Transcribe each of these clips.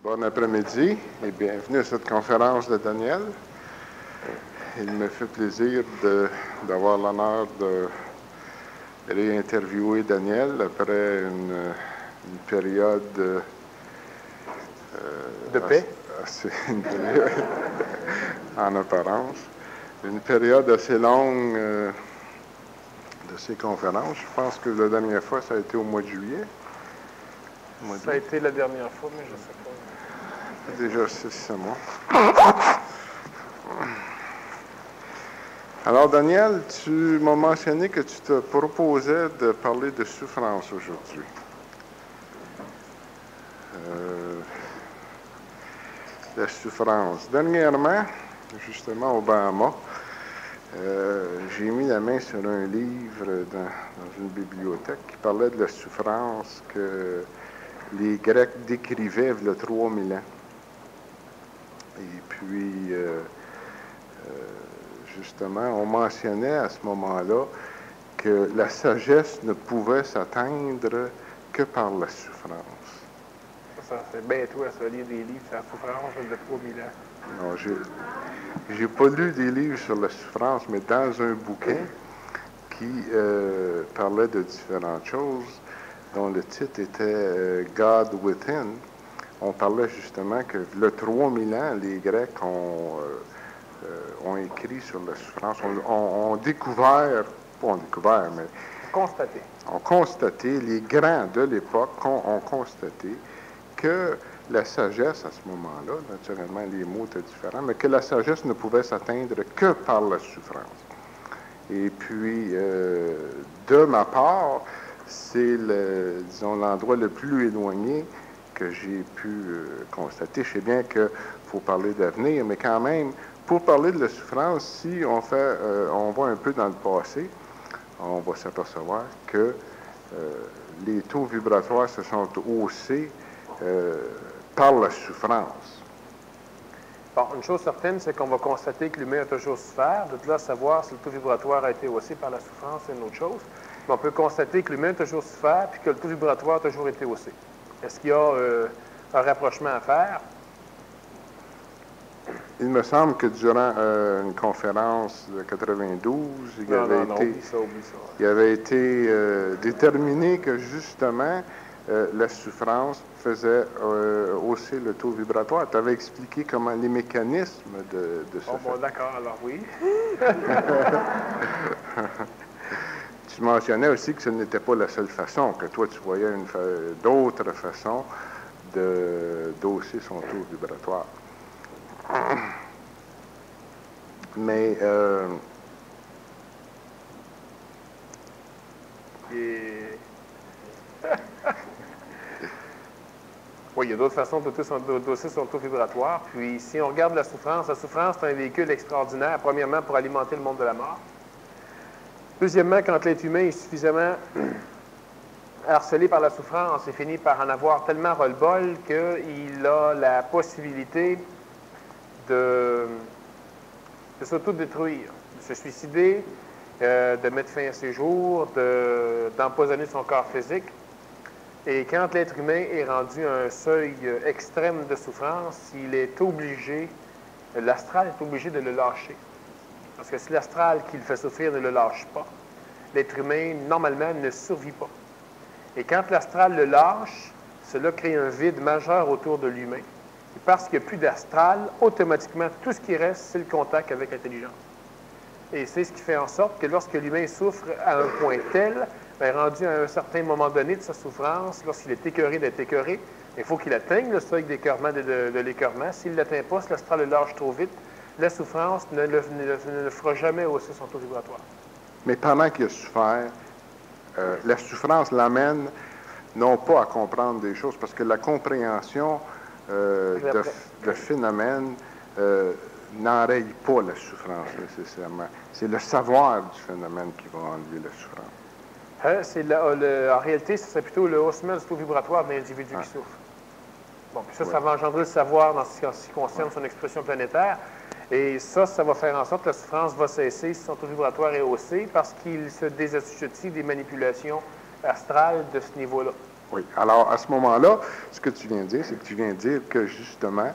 Bon après-midi et bienvenue à cette conférence de Daniel. Il me fait plaisir d'avoir l'honneur de réinterviewer Daniel après une période de paix. En apparence. Une période assez longue de ces conférences. Je pense que la dernière fois, ça a été au mois de juillet. Ça a été la dernière fois, mais je ne sais pas. Déjà 6 mois. Alors, Daniel, tu m'as mentionné que tu te proposais de parler de souffrance aujourd'hui. La souffrance. Dernièrement, justement au Bahamas, j'ai mis la main sur un livre dans une bibliothèque qui parlait de la souffrance que les Grecs décrivaient il y a 3000 ans. Et puis, justement, on mentionnait à ce moment-là que la sagesse ne pouvait s'atteindre que par la souffrance. Ça c'est bien toi, ça, lire des livres sur la souffrance de 3000 ans. Non, j'ai pas lu des livres sur la souffrance, mais dans un bouquin qui parlait de différentes choses, dont le titre était God Within, on parlait justement que le 3000 ans, les Grecs ont écrit sur la souffrance, ont découvert, mais ont constaté, les grands de l'époque ont constaté que la sagesse, à ce moment-là, naturellement les mots étaient différents, mais que la sagesse ne pouvait s'atteindre que par la souffrance. Et puis, de ma part, c'est l'endroit le plus éloigné que j'ai pu constater. Je sais bien qu'il faut parler d'avenir, mais quand même, pour parler de la souffrance, si on va un peu dans le passé, on va s'apercevoir que les taux vibratoires se sont haussés par la souffrance. Bon, une chose certaine, c'est qu'on va constater que l'humain a toujours souffert. De là, savoir si le taux vibratoire a été haussé par la souffrance, c'est une autre chose. Mais on peut constater que l'humain a toujours souffert et que le taux vibratoire a toujours été haussé. Est-ce qu'il y a un rapprochement à faire? Il me semble que durant une conférence de 92, il avait été déterminé que justement la souffrance faisait hausser le taux vibratoire. Tu avais expliqué comment les mécanismes de ce fait. Bon, d'accord, alors oui. Tu mentionnais aussi que ce n'était pas la seule façon, que toi tu voyais d'autres façons d'hausser son taux vibratoire. Mais oui, il y a d'autres façons d'hausser son taux vibratoire. Puis, si on regarde la souffrance c'est un véhicule extraordinaire, premièrement, pour alimenter le monde de la mort. Deuxièmement, quand l'être humain est suffisamment harcelé par la souffrance, il finit par en avoir tellement ras-le-bol qu'il a la possibilité de s'autodétruire, de se suicider, de mettre fin à ses jours, d'empoisonner son corps physique. Et quand l'être humain est rendu à un seuil extrême de souffrance, l'astral est obligé de le lâcher. Parce que si l'astral qui le fait souffrir ne le lâche pas, l'être humain, normalement, ne survit pas. Et quand l'astral le lâche, cela crée un vide majeur autour de l'humain. Et parce qu'il n'y a plus d'astral, automatiquement, tout ce qui reste, c'est le contact avec l'intelligence. Et c'est ce qui fait en sorte que lorsque l'humain souffre à un point tel, rendu à un certain moment donné de sa souffrance, lorsqu'il est écœuré d'être écœuré, il faut qu'il atteigne le seuil d'écœurement de l'écœurement. S'il ne l'atteint pas, si l'astral le lâche trop vite, la souffrance ne le fera jamais hausser son taux vibratoire. Mais pendant qu'il a souffert, la souffrance l'amène non pas à comprendre des choses, parce que la compréhension de phénomènes n'enraye pas la souffrance nécessairement. C'est le savoir du phénomène qui va enlever la souffrance. En réalité, ce serait plutôt le haussement du taux vibratoire de l'individu qui souffre. Bon, puis ça va engendrer le savoir dans ce qui concerne son expression planétaire. Et ça va faire en sorte que la souffrance va cesser si son taux vibratoire est haussé parce qu'il se désassujettit des manipulations astrales de ce niveau-là. Oui. Alors, à ce moment-là, ce que tu viens de dire, c'est que tu viens de dire que, justement,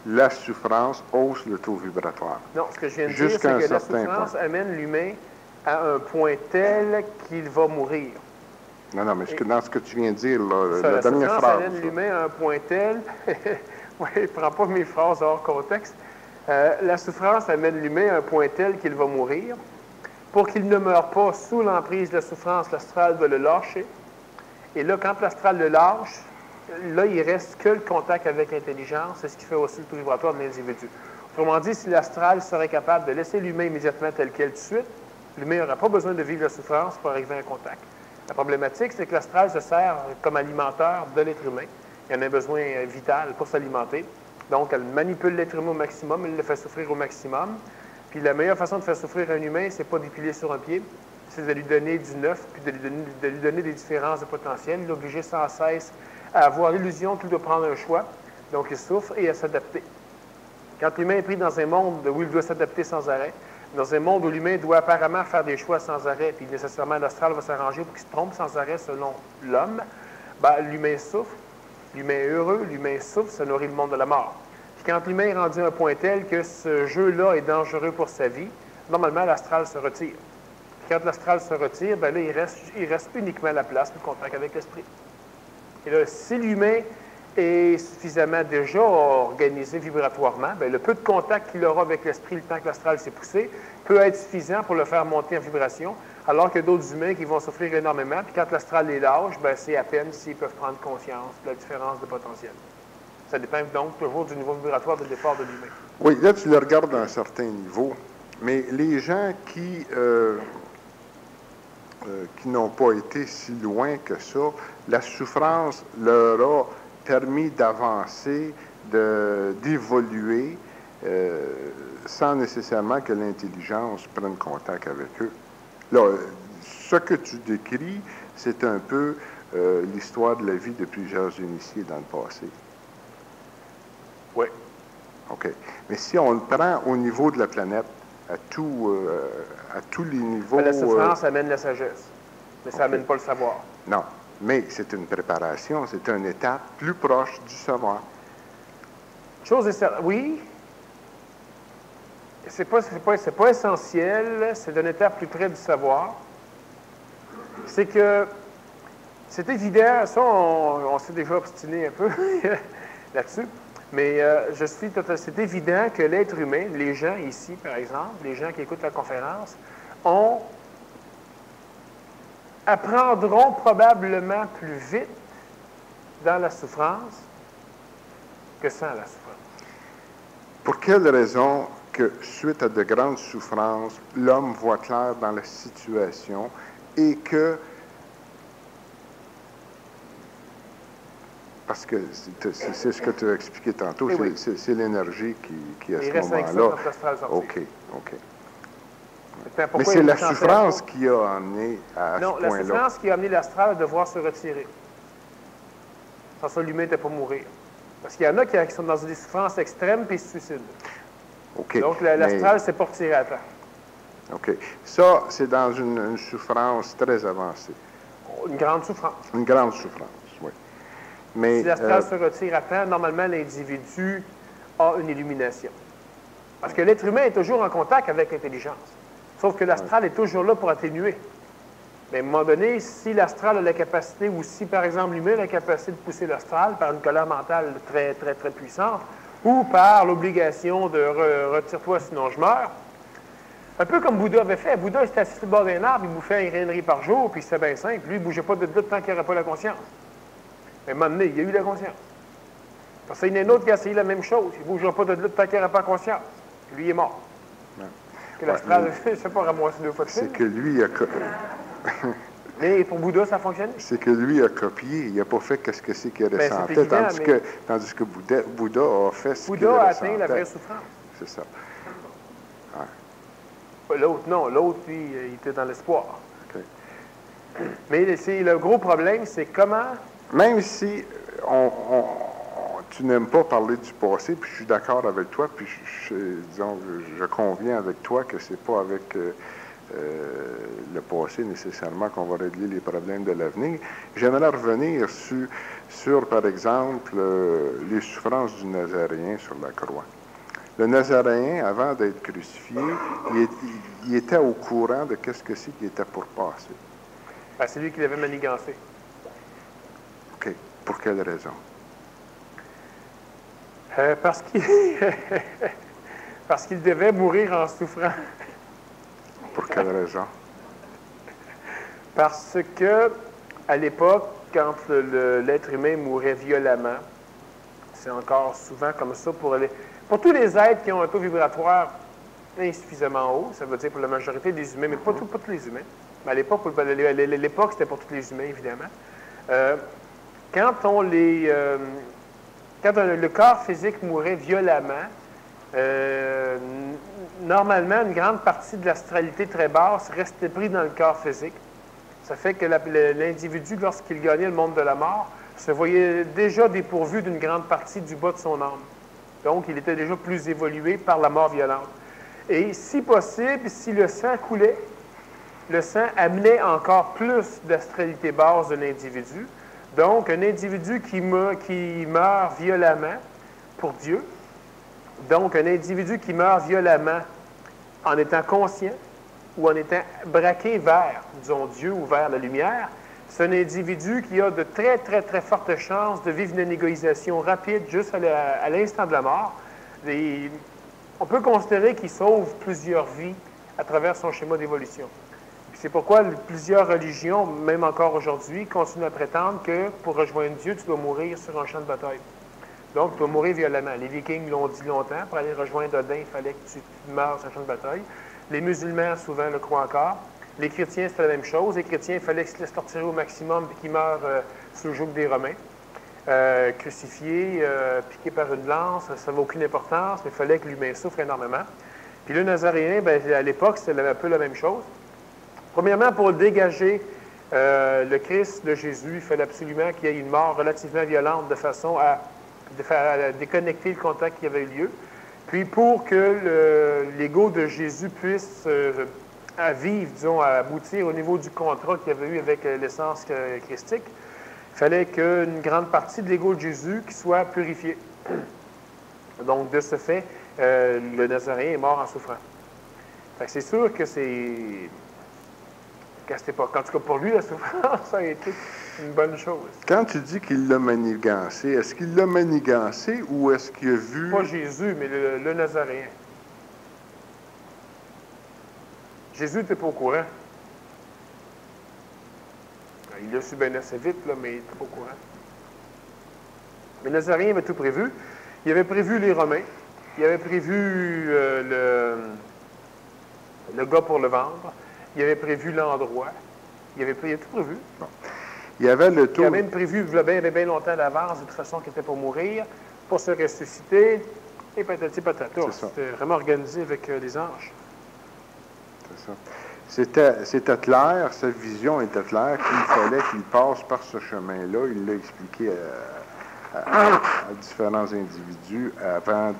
la souffrance hausse le taux vibratoire. Non, ce que je viens de dire, Jusqu'à c'est un que la certain souffrance point. amène l'humain à un point tel qu'il va mourir. Non, non, mais dans ce que tu viens de dire, là, Ça, la la dernière souffrance phrase, amène là. l'humain à un point tel... oui, je ne prends pas mes phrases hors contexte. La souffrance amène l'humain à un point tel qu'il va mourir. Pour qu'il ne meure pas sous l'emprise de la souffrance, l'astral va le lâcher. Et là, quand l'astral le lâche, là, il ne reste que le contact avec l'intelligence. C'est ce qui fait aussi le taux vibratoire de l'individu. Autrement dit, si l'astral serait capable de laisser l'humain immédiatement tel quel tout de suite, l'humain n'aurait pas besoin de vivre la souffrance pour arriver à un contact. La problématique, c'est que l'astral se sert comme alimenteur de l'être humain. Il en a un besoin vital pour s'alimenter. Donc, elle manipule l'être humain au maximum, elle le fait souffrir au maximum. Puis la meilleure façon de faire souffrir un humain, c'est pas d'épiler sur un pied, c'est de lui donner du neuf, puis de lui donner des différences de potentiel, l'obliger sans cesse à avoir l'illusion qu'il doit prendre un choix, donc il souffre, et à s'adapter. Quand l'humain est pris dans un monde où il doit s'adapter sans arrêt, dans un monde où l'humain doit apparemment faire des choix sans arrêt, puis nécessairement l'astral va s'arranger pour qu'il se trompe sans arrêt selon l'homme, ben, l'humain souffre, l'humain est heureux, l'humain souffre, ça nourrit le monde de la mort. Puis quand l'humain est rendu à un point tel que ce jeu-là est dangereux pour sa vie, normalement, l'astral se retire. Puis quand l'astral se retire, bien là, il reste uniquement la place pour le contact avec l'esprit. Et là, si l'humain est suffisamment déjà organisé vibratoirement, bien, le peu de contact qu'il aura avec l'esprit le temps que l'astral s'est poussé peut être suffisant pour le faire monter en vibration, alors que d'autres humains qui vont souffrir énormément, puis quand l'astral les lâche, bien, c'est à peine s'ils peuvent prendre conscience de la différence de potentiel. Ça dépend donc toujours du niveau vibratoire de départ de l'humain. Oui, là, tu le regardes à un certain niveau, mais les gens qui n'ont pas été si loin que ça, la souffrance leur a permis d'avancer, d'évoluer, sans nécessairement que l'intelligence prenne contact avec eux. Là, ce que tu décris, c'est un peu l'histoire de la vie de plusieurs initiés dans le passé. Oui. OK. Mais si on le prend au niveau de la planète, à tous les niveaux... Mais la souffrance amène la sagesse, mais ça n'amène pas le savoir. Non, mais c'est une préparation, c'est une étape plus proche du savoir. Chose est certaine, oui, c'est pas essentiel, c'est une étape plus près du savoir. C'est que, c'est évident, ça, on s'est déjà obstiné un peu là-dessus, mais c'est évident que l'être humain, les gens ici, par exemple, les gens qui écoutent la conférence, apprendront probablement plus vite dans la souffrance que sans la souffrance. Pour quelle raison que, suite à de grandes souffrances, l'homme voit clair dans la situation et que... Parce que c'est ce que tu as expliqué tantôt, c'est l'énergie qui à ce moment-là... OK. Mais c'est la souffrance qui a amené à ce point-là. Non, la souffrance qui a amené l'astral à devoir se retirer. Sans ça, l'humain n'était pas mourir. Parce qu'il y en a qui sont dans des souffrances extrêmes puis ils se suicident. OK. Donc, l'astral ne s'est pas retiré à temps. OK. Ça, c'est dans une souffrance très avancée. Une grande souffrance. Une grande souffrance, oui. Mais, si l'astral se retire à temps, normalement, l'individu a une illumination. Parce que l'être humain est toujours en contact avec l'intelligence. Sauf que l'astral est toujours là pour atténuer. Mais à un moment donné, si l'astral a la capacité, ou si, par exemple, l'humain a la capacité de pousser l'astral par une colère mentale très, très, très puissante, ou par l'obligation de retire-toi sinon je meurs, un peu comme Bouddha avait fait. Bouddha était assis sur le bord d'un arbre, il bouffait une grainerie par jour, puis c'était bien simple. Lui, il ne bougeait pas de là tant qu'il n'aurait pas la conscience. Mais à un moment donné, il a eu la conscience. Parce qu'il y en a un autre qui a essayé la même chose. Il ne bougera pas de là tant qu'il n'aurait pas conscience. Lui, il est mort. Ouais. Que l'astral, c'est pas ramassé 2 fois de suite. C'est que lui a... Mais pour Bouddha, ça fonctionne. C'est que lui a copié. Il n'a pas fait ce que c'est qu'il ressentait. Tandis que Bouddha a fait ce qu'il ressentait. Bouddha a atteint la vraie souffrance. C'est ça. Ouais. L'autre, non. L'autre, lui, il était dans l'espoir. Okay. Mais le gros problème, c'est comment... Même si tu n'aimes pas parler du passé, puis je suis d'accord avec toi, puis disons, je conviens avec toi que c'est pas avec le passé nécessairement qu'on va régler les problèmes de l'avenir. J'aimerais revenir sur par exemple, les souffrances du Nazaréen sur la croix. Le Nazaréen, avant d'être crucifié, il était au courant de qu'est-ce que c'est qui était pour passer. Ben, c'est lui qui l'avait manigancé. OK. Pour quelle raison? Parce qu'il devait mourir en souffrant. Pour quelle raison? Parce que, à l'époque, quand l'être humain mourait violemment, c'est encore souvent comme ça pour tous les êtres qui ont un taux vibratoire insuffisamment haut, ça veut dire pour la majorité des humains, mais pas tous les humains. Mais à l'époque, c'était pour tous les humains, évidemment. Quand le corps physique mourait violemment, normalement, une grande partie de l'astralité très basse restait prise dans le corps physique. Ça fait que l'individu, lorsqu'il gagnait le monde de la mort, se voyait déjà dépourvu d'une grande partie du bas de son âme. Donc, il était déjà plus évolué par la mort violente. Et si possible, si le sang coulait, le sang amenait encore plus d'astralité basse de l'individu. Donc, un individu qui meurt violemment pour Dieu, donc un individu qui meurt violemment en étant conscient ou en étant braqué vers, disons, Dieu ou vers la lumière, c'est un individu qui a de très, très, très fortes chances de vivre une égoïsation rapide juste à l'instant de la mort. Et on peut considérer qu'il sauve plusieurs vies à travers son schéma d'évolution. C'est pourquoi plusieurs religions, même encore aujourd'hui, continuent à prétendre que pour rejoindre Dieu, tu dois mourir sur un champ de bataille. Donc, tu dois mourir violemment. Les Vikings l'ont dit longtemps. Pour aller rejoindre Odin, il fallait que tu meurs sur un champ de bataille. Les musulmans, souvent, le croient encore. Les chrétiens, c'était la même chose. Les chrétiens, il fallait qu'ils se laissent torturer au maximum et qu'ils meurent sous le joug des Romains. Crucifiés, piqués par une lance, ça n'avait aucune importance, mais il fallait que l'humain souffre énormément. Puis le Nazaréen, à l'époque, c'était un peu la même chose. Premièrement, pour dégager le Christ de Jésus, il fallait absolument qu'il y ait une mort relativement violente de façon à déconnecter le contact qui avait eu lieu. Puis pour que l'ego de Jésus puisse vivre, disons, à aboutir au niveau du contrat qu'il y avait eu avec l'essence christique, il fallait qu'une grande partie de l'ego de Jésus qui soit purifiée. Donc, de ce fait, le Nazaréen est mort en souffrant. Fait que c'est sûr que qu'à cette époque, en tout cas pour lui, la souffrance a été une bonne chose. Quand tu dis qu'il l'a manigancé, est-ce qu'il l'a manigancé ou est-ce qu'il a vu... Pas Jésus, mais le Nazaréen. Jésus n'était pas au courant. Il l'a su bien assez vite, là, mais il n'était pas au courant. Mais le Nazaréen avait tout prévu. Il avait prévu les Romains. Il avait prévu le gars pour le vendre. Il avait prévu l'endroit. Il avait tout prévu. Bon. Il y avait le tour. Il avait même prévu, il avait bien longtemps d'avance, de toute façon, qu'il était pour mourir, pour se ressusciter, et patati patata. C'était vraiment organisé avec les anges. C'est ça. C'était clair, sa vision était claire, qu'il fallait qu'il passe par ce chemin-là. Il l'a expliqué à différents individus avant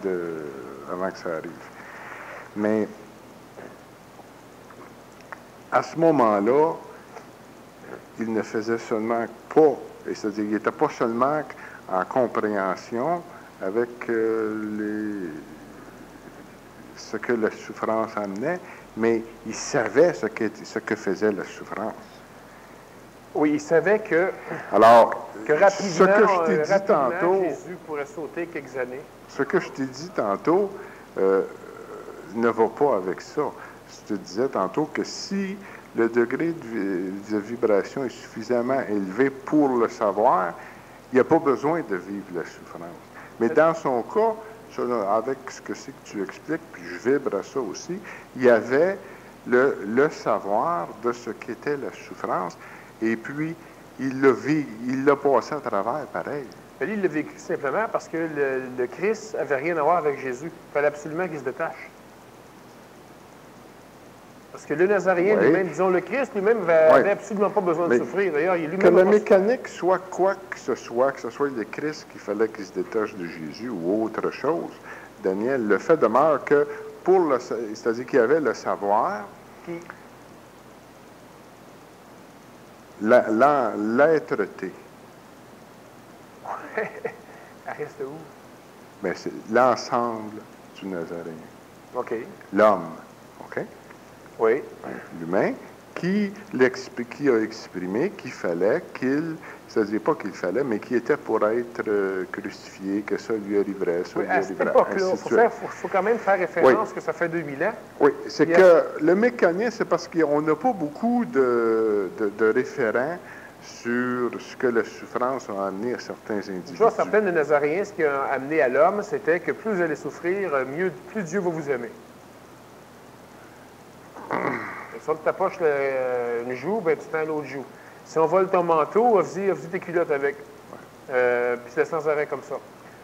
que ça arrive. Mais à ce moment-là, il ne faisait seulement pas, c'est-à-dire il n'était pas seulement en compréhension avec ce que la souffrance amenait, mais il savait ce que faisait la souffrance. Oui, il savait que rapidement, ce que je t'ai dit tantôt, Jésus pourrait sauter quelques années. Ce que je t'ai dit tantôt ne va pas avec ça. Je te disais tantôt que si le degré de vibration est suffisamment élevé pour le savoir, il n'y a pas besoin de vivre la souffrance. Mais dans son cas, avec ce que c'est que tu expliques, puis je vibre à ça aussi, il y avait le savoir de ce qu'était la souffrance, et puis il l'a passé à travers, pareil. Mais lui, il l'a vécu simplement parce que le Christ n'avait rien à voir avec Jésus. Il fallait absolument qu'il se détache. Parce que le Nazaréen lui-même, disons, le Christ lui-même n'avait absolument pas besoin de souffrir. D'ailleurs, il lui-même... Que la mécanique soit quoi que ce soit le Christ qu'il fallait qu'il se détache de Jésus ou autre chose, Daniel, le fait demeure que c'est-à-dire qu'il y avait le savoir, L'être-té. Elle reste où? Mais c'est l'ensemble du Nazaréen. OK. L'homme, OK? Oui. L'humain, qui a exprimé qu'il fallait qu'il, c'est-à-dire pas qu'il fallait, mais qui était pour être crucifié, que ça lui arriverait, ça Oui, lui à cette arriverait. époque-là, il faut quand même faire référence que ça fait 2000 ans. Oui, c'est que le mécanisme, c'est parce qu'on n'a pas beaucoup de référents sur ce que la souffrance a amené à certains individus. Je vois certains des Nazaréens, ce qui a amené à l'homme, c'était que plus vous allez souffrir, plus Dieu va vous aimer. Si on te tapoche une joue, ben, tu tends l'autre joue. Si on vole ton manteau, offre-y tes culottes avec. Puis c'est sans arrêt comme ça.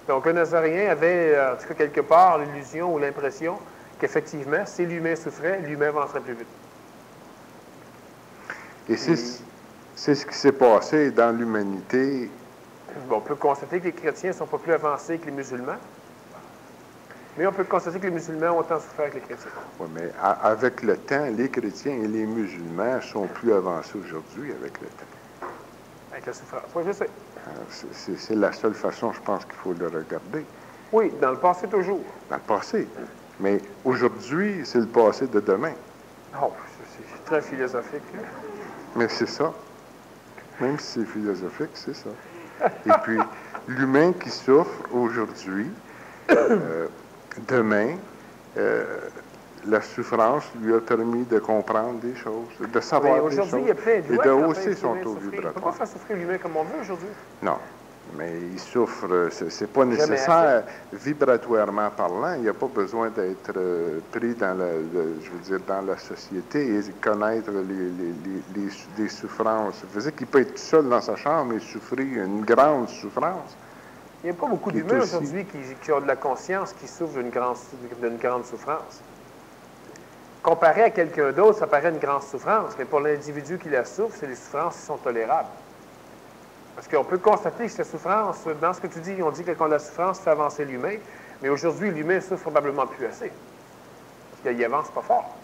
Donc, le Nazaréen avait, en tout cas quelque part, l'illusion ou l'impression qu'effectivement, si l'humain souffrait, l'humain avancerait plus vite. Et c'est ce qui s'est passé dans l'humanité. Bon, on peut constater que les chrétiens ne sont pas plus avancés que les musulmans. Mais on peut constater que les musulmans ont autant souffert que les chrétiens. Oui, mais avec le temps, les chrétiens et les musulmans sont plus avancés aujourd'hui avec le temps. Avec la souffrance. Oui, je sais. C'est la seule façon, je pense, qu'il faut le regarder. Oui, dans le passé toujours. Dans le passé. Mais aujourd'hui, c'est le passé de demain. Oh, c'est très philosophique. Là. Mais c'est ça. Même si c'est philosophique, c'est ça. Et puis, l'humain qui souffre aujourd'hui, demain, la souffrance lui a permis de comprendre des choses, de savoir des choses, aujourd'hui, il y a plein de et de hausser son taux vibratoire. On ne peut pas faire souffrir l'humain comme on veut aujourd'hui. Non, mais il souffre, c'est pas nécessaire vibratoirement parlant. Il n'y a pas besoin d'être pris dans dans la société et connaître les souffrances physiques. Il peut être tout seul dans sa chambre et souffrir une grande souffrance. Il n'y a pas beaucoup d'humains aujourd'hui qui ont de la conscience, qui souffrent d'une grande souffrance. Comparé à quelqu'un d'autre, ça paraît une grande souffrance, mais pour l'individu qui la souffre, c'est des souffrances qui sont tolérables. Parce qu'on peut constater que cette souffrance, dans ce que tu dis, on dit que quand la souffrance fait avancer l'humain, mais aujourd'hui, l'humain souffre probablement plus assez. Parce qu'il avance pas fort.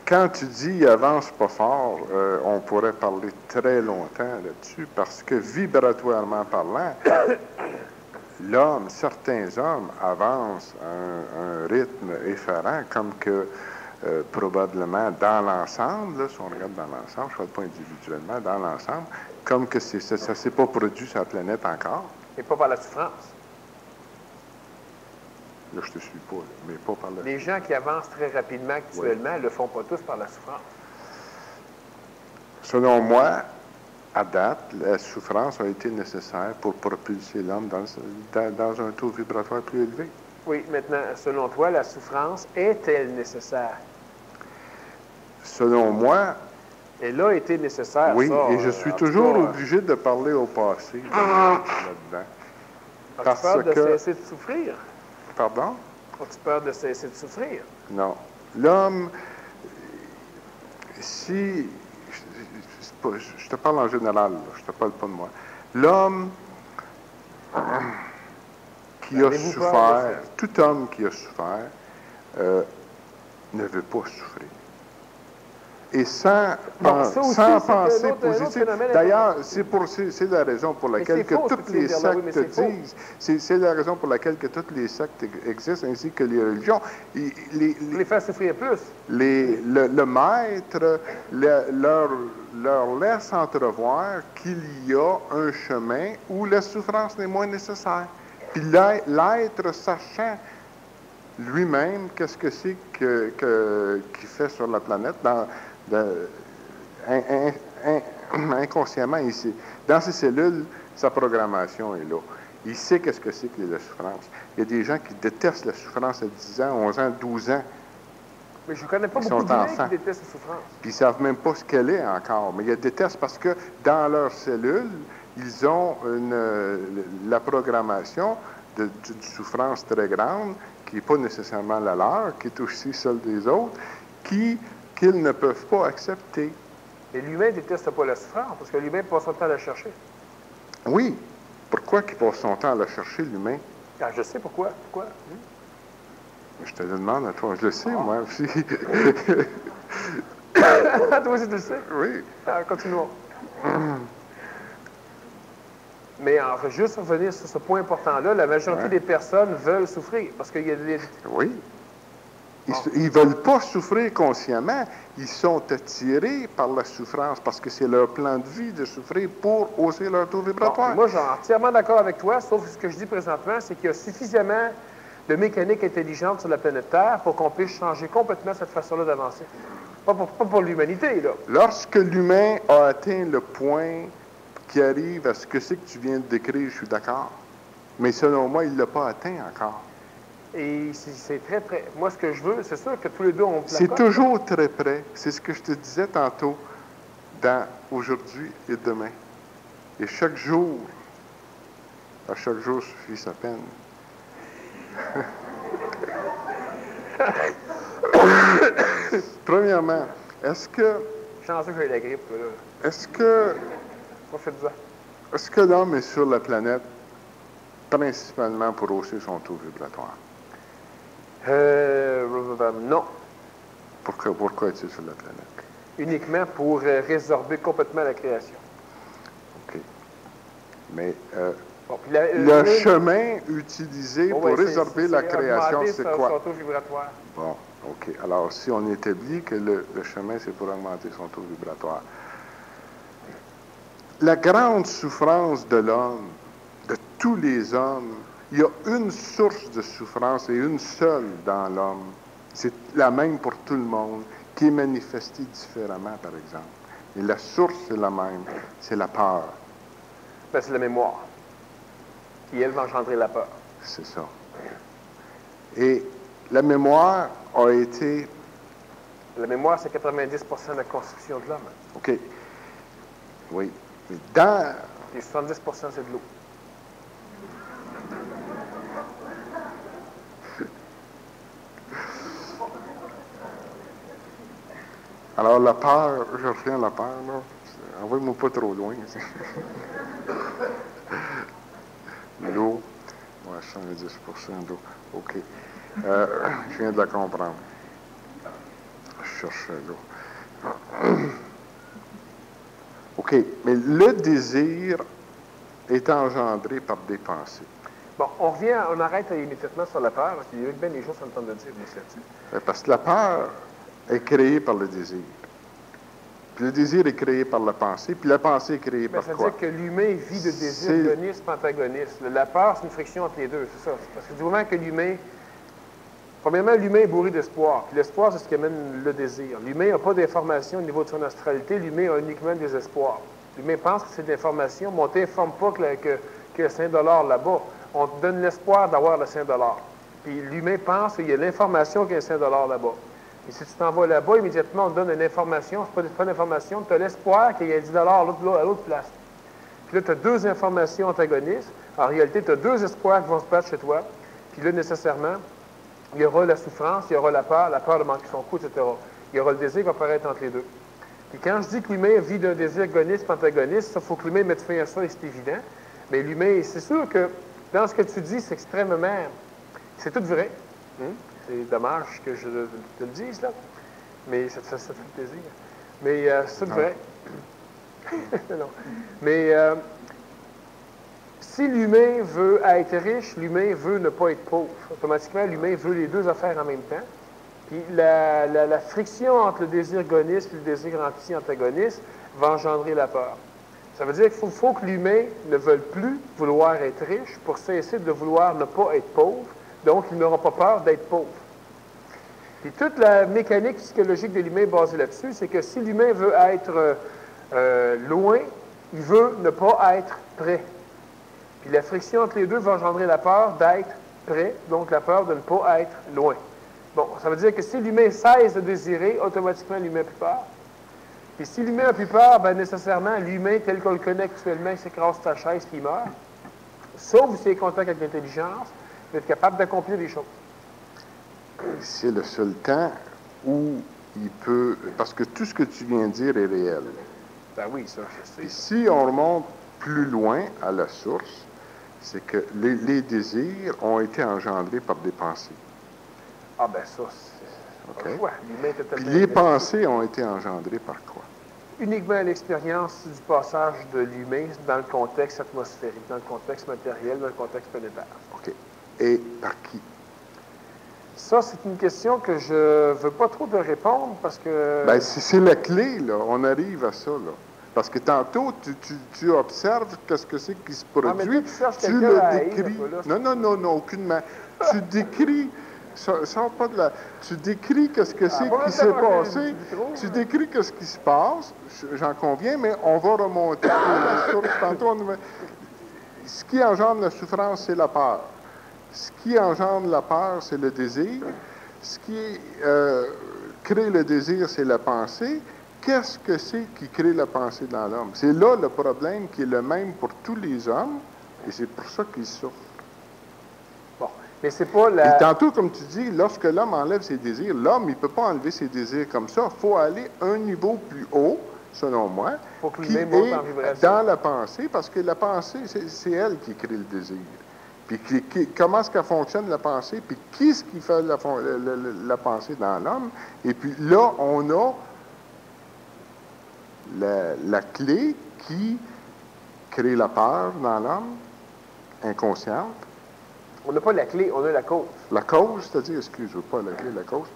Quand tu dis il avance pas fort, on pourrait parler très longtemps là-dessus, parce que vibratoirement parlant, certains hommes avancent à un rythme effarant, comme que probablement dans l'ensemble, si on regarde dans l'ensemble, je ne parle pas individuellement, dans l'ensemble, comme que ça ne s'est pas produit sur la planète encore. Et pas par la souffrance. Là, je te suis pas, mais pas par la... Les gens qui avancent très rapidement actuellement ne le font pas tous par la souffrance. Selon moi, à date, la souffrance a été nécessaire pour propulser l'homme dans un taux vibratoire plus élevé. Oui, maintenant, selon toi, la souffrance est-elle nécessaire? Selon moi... Elle a été nécessaire, oui, ça, et je suis toujours obligé de parler au passé là-dedans. As-tu peur de cesser de souffrir? Pardon? As-tu peur de cesser de souffrir? Non. L'homme, si... Je te parle en général, là, je te parle pas de moi. L'homme qui a souffert, tout homme qui a souffert, ne veut pas souffrir. Et sans penser positif. D'ailleurs, c'est la raison pour laquelle que toutes les sectes disent, c'est la raison pour laquelle que toutes les sectes existent, ainsi que les religions. Les faire souffrir plus. Le maître leur laisse entrevoir qu'il y a un chemin où la souffrance n'est moins nécessaire. Puis l'être sachant lui-même qu'est-ce que c'est qu'il fait sur la planète, inconsciemment, dans ses cellules, sa programmation est là. Il sait qu'est-ce que c'est que la souffrance. Il y a des gens qui détestent la souffrance à 10 ans, 11 ans, 12 ans. Mais je ne connais pas beaucoup de gens qui détestent la souffrance. Puis ils ne savent même pas ce qu'elle est encore. Mais ils la détestent parce que dans leurs cellules, ils ont la programmation d'une souffrance très grande, qui n'est pas nécessairement la leur, qui est aussi celle des autres, qu'ils ne peuvent pas accepter. Mais l'humain ne déteste pas la souffrance, parce que l'humain passe son temps à la chercher. Oui. Pourquoi qu'il passe son temps à la chercher, l'humain? Ah, je sais pourquoi. Je te le demande à toi. Je le sais, moi aussi. Toi aussi, tu le sais? Oui. Continuons. Mais juste revenir sur ce point important-là, la majorité des personnes veulent souffrir parce qu'il y a des... Oui. Ils ne veulent pas souffrir consciemment. Ils sont attirés par la souffrance parce que c'est leur plan de vie de souffrir pour hausser leur taux vibratoire. Bon, moi, je suis entièrement d'accord avec toi, sauf que ce que je dis présentement, c'est qu'il y a suffisamment de mécanique intelligente sur la planète Terre pour qu'on puisse changer complètement cette façon-là d'avancer. Pas pour l'humanité, là. Lorsque l'humain a atteint le point qui arrive à ce que c'est que tu viens de décrire, je suis d'accord. Mais selon moi, il ne l'a pas atteint encore. Et c'est très près. Moi, ce que je veux, c'est sûr que tous les deux, on placote. C'est toujours très près. C'est ce que je te disais tantôt dans aujourd'hui et demain. Et chaque jour, à chaque jour suffit sa peine. Premièrement, est-ce que... Chanceux que j'ai la grippe, toi, là. Est-ce que... Profite-en. Est-ce que l'homme est sur la planète principalement pour hausser son taux vibratoire? Non. Pourquoi est-il sur la planète? Uniquement pour résorber complètement la création. OK. Mais bon, le chemin utilisé pour résorber la création, c'est quoi? Son taux vibratoire. Bon, OK. Alors, si on établit que le chemin, c'est pour augmenter son taux vibratoire. La grande souffrance de l'homme, de tous les hommes, il y a une source de souffrance et une seule dans l'homme. C'est la même pour tout le monde, qui est manifestée différemment, par exemple. Mais la source, c'est la même. C'est la peur. Ben, c'est la mémoire, qui, elle, va engendrer la peur. C'est ça. Et la mémoire a été... La mémoire, c'est 90% de la constitution de l'homme. OK. Oui. Mais dans... Et 70%, c'est de l'eau. Alors, la peur, je reviens à la peur, là. Envoie-moi pas trop loin. L'eau, ouais, 110% d'eau. OK. Je viens de la comprendre. Je cherchais l'eau. OK. Mais le désir est engendré par des pensées. Bon, on arrête immédiatement sur la peur, parce qu'il y a bien des choses qu'on entend de dire aussi. Parce que la peur est créée par le désir. Puis le désir est créé par la pensée, puis la pensée est créée par quoi? C'est-à-dire que l'humain vit de désir agonisme. La peur, c'est une friction entre les deux, c'est ça. Parce que du moment que l'humain... Premièrement, l'humain est bourré d'espoir. Puis l'espoir, c'est ce qui amène le désir. L'humain n'a pas d'information au niveau de son astralité. L'humain a uniquement des espoirs. L'humain pense que c'est de l'information, mais on ne t'informe pas qu'il y a 5 $ là-bas. On te donne l'espoir d'avoir le 5 $. Puis l'humain pense qu'il y a l'information qu'il y a 5 $ là-bas. Et si tu t'en vas là-bas, immédiatement, on te donne une information. Ce n'est pas l'information, tu as l'espoir qu'il y ait 10 $ à l'autre place. Puis là, tu as deux informations antagonistes. En réalité, tu as deux espoirs qui vont se battre chez toi. Puis là, nécessairement, il y aura la souffrance, il y aura la peur de manquer son coup, etc. Il y aura le désir qui va apparaître entre les deux. Puis quand je dis que l'humain vit d'un désir agoniste-antagoniste, il faut que l'humain mette fin à ça, et c'est évident. Mais l'humain, c'est sûr que dans ce que tu dis, c'est extrêmement... C'est tout vrai. C'est dommage que je te le dise, là. Mais ça te fait plaisir. Mais c'est tout vrai. Non. Mais si l'humain veut être riche, l'humain veut ne pas être pauvre. Automatiquement, l'humain veut les deux affaires en même temps. Puis la friction entre le désir agoniste et le désir anti-antagoniste va engendrer la peur. Ça veut dire qu'il faut que l'humain ne veuille plus vouloir être riche pour cesser de vouloir ne pas être pauvre. Donc, il n'aura pas peur d'être pauvre. Puis toute la mécanique psychologique de l'humain basée là-dessus, c'est que si l'humain veut être loin, il veut ne pas être près. Puis la friction entre les deux va engendrer la peur d'être près, donc la peur de ne pas être loin. Bon, ça veut dire que si l'humain cesse de désirer, automatiquement l'humain a plus peur. Et si l'humain a plus peur, bien nécessairement, l'humain tel qu'on le connaît actuellement, il s'écrase sa chaise et il meurt. Sauf s'il est contact avec l'intelligence, il va être capable d'accomplir des choses. C'est le seul temps où il peut... Parce que tout ce que tu viens de dire est réel. Ben oui, ça, je sais. Et si on remonte plus loin à la source, c'est que les désirs ont été engendrés par des pensées. Ah ben ça, c'est pas le OK? choix. L'humain était Puis tellement les énergique. pensées ont été engendrées par quoi? Uniquement l'expérience du passage de l'humain dans le contexte atmosphérique, dans le contexte matériel, dans le contexte planétaire. OK. Et par qui? Ça, c'est une question que je ne veux pas trop te répondre parce que... Bien, c'est la clé, là. On arrive à ça, là. Parce que tantôt, tu observes qu'est-ce que c'est qui se Ah, mais toi, produit, tu cherches tu quelqu'un le à haïr, décris. toi, là. Non, aucunement. Tu décris, sors pas de la... Tu décris qu'est-ce que c'est Pas qui le s'est temps manger passé, du vitro, tu là. décris qu'est-ce qui se passe, j'en conviens, mais on va remonter à la source. Tantôt, ce qui engendre la souffrance, c'est la peur. Ce qui engendre la peur, c'est le désir. Ce qui crée le désir, c'est la pensée. Qu'est-ce que c'est qui crée la pensée dans l'homme? C'est là le problème qui est le même pour tous les hommes, et c'est pour ça qu'ils souffrent. Bon, mais c'est pas Et la... tantôt, comme tu dis, lorsque l'homme enlève ses désirs, l'homme, il ne peut pas enlever ses désirs comme ça. Il faut aller un niveau plus haut, selon moi, Faut que qui l'humain monte en est vibration. dans la pensée, parce que la pensée, c'est elle qui crée le désir. Puis comment est-ce qu'elle fonctionne, la pensée, puis qui est-ce qui fait la pensée dans l'homme. Et puis là, on a la clé qui crée la peur dans l'homme, inconsciente. On n'a pas la clé, on a la cause. La cause, c'est-à-dire, excuse-moi, pas la clé, la cause,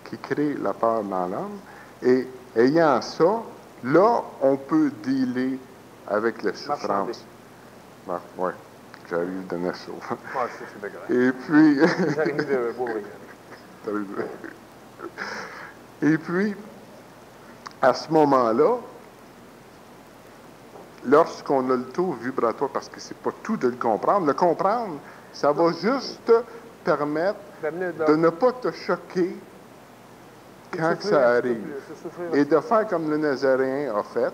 qui crée la peur dans l'homme. Et ayant ça, là, on peut dealer avec la souffrance. Ah, oui, j'arrive de Nassau. Ah, c'est bien correct. Et puis... J'arrive de Beaubriand. Et puis, à ce moment-là, lorsqu'on a le taux vibratoire, parce que c'est pas tout de le comprendre, ça va juste permettre de ne pas te choquer quand ça arrive. Et de faire comme le Nazaréen a fait,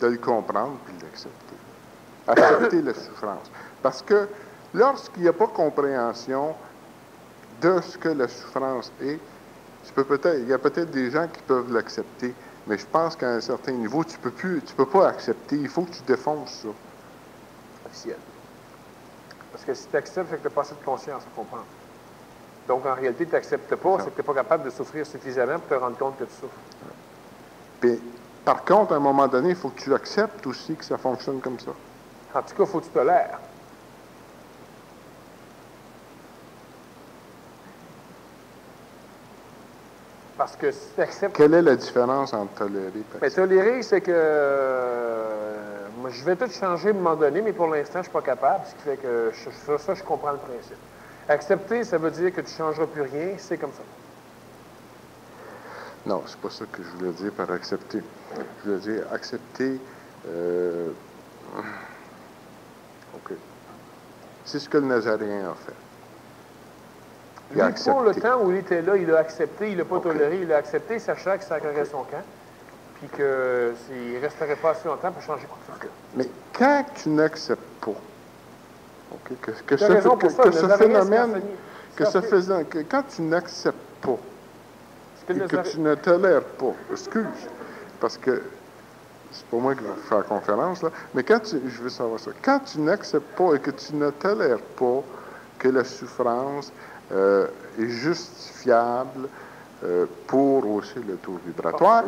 de le comprendre puis de l'accepter. Accepter la souffrance. Parce que lorsqu'il n'y a pas compréhension de ce que la souffrance est, il y a peut-être des gens qui peuvent l'accepter, mais je pense qu'à un certain niveau, tu peux pas accepter. Il faut que tu défonces ça. Officiel. Parce que si tu acceptes, c'est que tu n'as pas assez de conscience pour comprendre. Donc, en réalité, tu n'acceptes pas, c'est que tu n'es pas capable de souffrir suffisamment pour te rendre compte que tu souffres. Puis, par contre, à un moment donné, il faut que tu acceptes aussi que ça fonctionne comme ça. En tout cas, il faut que tu tolères. Parce que si tu acceptes... Quelle est la différence entre tolérer et Mais tolérer, c'est que moi, je vais tout changer à un moment donné, mais pour l'instant, je ne suis pas capable, ce qui fait que je comprends le principe. Accepter, ça veut dire que tu ne changeras plus rien, c'est comme ça. Non, c'est pas ça que je voulais dire par accepter. Je voulais dire accepter... OK. C'est ce que le Nazaréen a fait. Lui, pour le temps où il était là, il a accepté, il n'a pas toléré, il a accepté, sachant que ça créerait son camp, puis qu'il ne resterait pas assez longtemps pour changer quoi que ce soit. Mais quand tu n'acceptes pas, que ce phénomène, quand tu n'acceptes pas, et que tu ne tolères pas, excuse, parce que c'est pas moi qui vais faire la conférence, là, mais je veux savoir ça, quand tu n'acceptes pas et que tu ne tolères pas que la souffrance est justifiable pour hausser le taux vibratoire.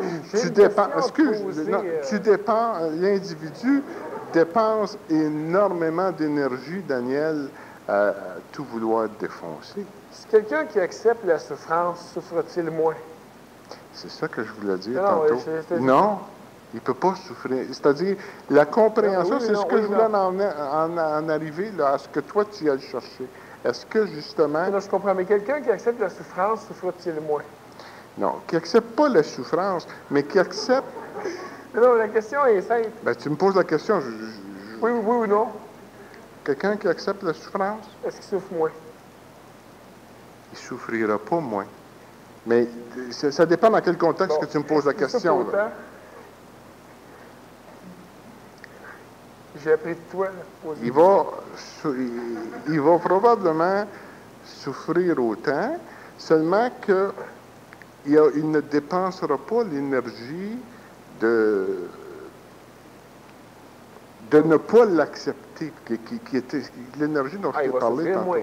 L'individu dépense énormément d'énergie, Daniel, à tout vouloir défoncer. Si quelqu'un qui accepte la souffrance, souffre-t-il moins? C'est ça que je voulais dire tantôt. Non, il ne peut pas souffrir. C'est-à-dire, la compréhension, c'est ce que je voulais en arriver là, à ce que toi, tu as cherché. Est-ce que, justement... Non, je comprends, mais quelqu'un qui accepte la souffrance, souffre-t-il moins? Non, qui n'accepte pas la souffrance, mais qui accepte... Non, la question est simple. Ben, tu me poses la question. Oui ou non? Quelqu'un qui accepte la souffrance? Est-ce qu'il souffre moins? Il ne souffrira pas moins. Mais ça dépend dans quel contexte que tu me poses la question. Là. J'ai appris de toi. Il va probablement souffrir autant, seulement qu'il ne dépensera pas l'énergie de ne pas l'accepter, qui était l'énergie dont je t'ai parlé tantôt.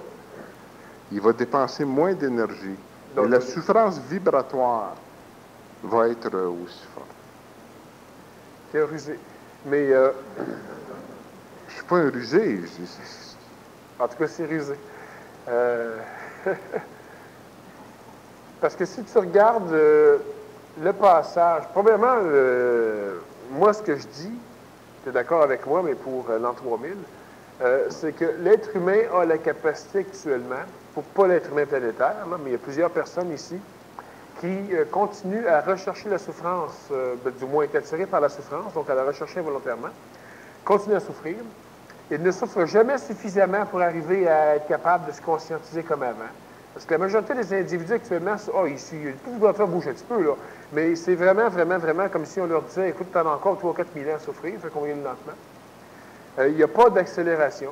Il va dépenser moins d'énergie. Et la souffrance vibratoire va être aussi forte. C'est rusé. Mais, je ne suis pas un rusé. En tout cas, c'est rusé. Parce que si tu regardes le passage, premièrement, moi, ce que je dis, tu es d'accord avec moi, mais pour l'an 3000, c'est que l'être humain a la capacité actuellement, pas l'être humain planétaire, là, mais il y a plusieurs personnes ici qui continuent à rechercher la souffrance, du moins être attirés par la souffrance, donc à la rechercher involontairement, continuent à souffrir. Ils ne souffrent jamais suffisamment pour arriver à être capables de se conscientiser comme avant. Parce que la majorité des individus actuellement, ici, tout doit faire bouger un petit peu, là. Mais c'est vraiment, vraiment, vraiment comme si on leur disait, écoute, tu en as encore 3 ou 4 000 ans à souffrir, fait qu'on y est lentement. Il n'y a pas d'accélération,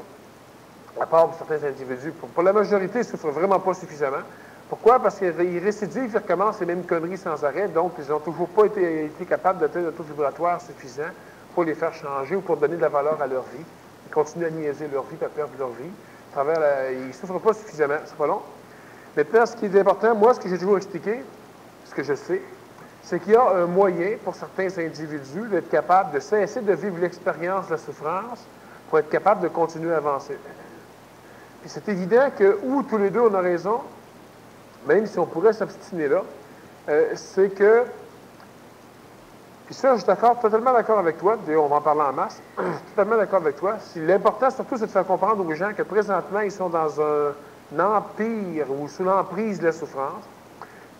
à part pour certains individus. Pour la majorité, ils ne souffrent vraiment pas suffisamment. Pourquoi? Parce qu'ils récidivent, ils recommencent les mêmes conneries sans arrêt, donc ils n'ont toujours pas été capables d'atteindre un taux vibratoire suffisant pour les faire changer ou pour donner de la valeur à leur vie. Ils continuent à niaiser leur vie, à perdre leur vie. Ils ne souffrent pas suffisamment, c'est pas long. Maintenant, ce qui est important, moi, ce que j'ai toujours expliqué, ce que je sais, c'est qu'il y a un moyen pour certains individus d'être capable de cesser de vivre l'expérience de la souffrance pour être capable de continuer à avancer. Puis c'est évident que, où tous les deux on a raison, même si on pourrait s'obstiner là, c'est que, puis ça, je suis totalement d'accord avec toi, on va en parler en masse, je suis totalement d'accord avec toi. L'important, surtout, c'est de faire comprendre aux gens que présentement, ils sont dans un empire ou sous l'emprise de la souffrance,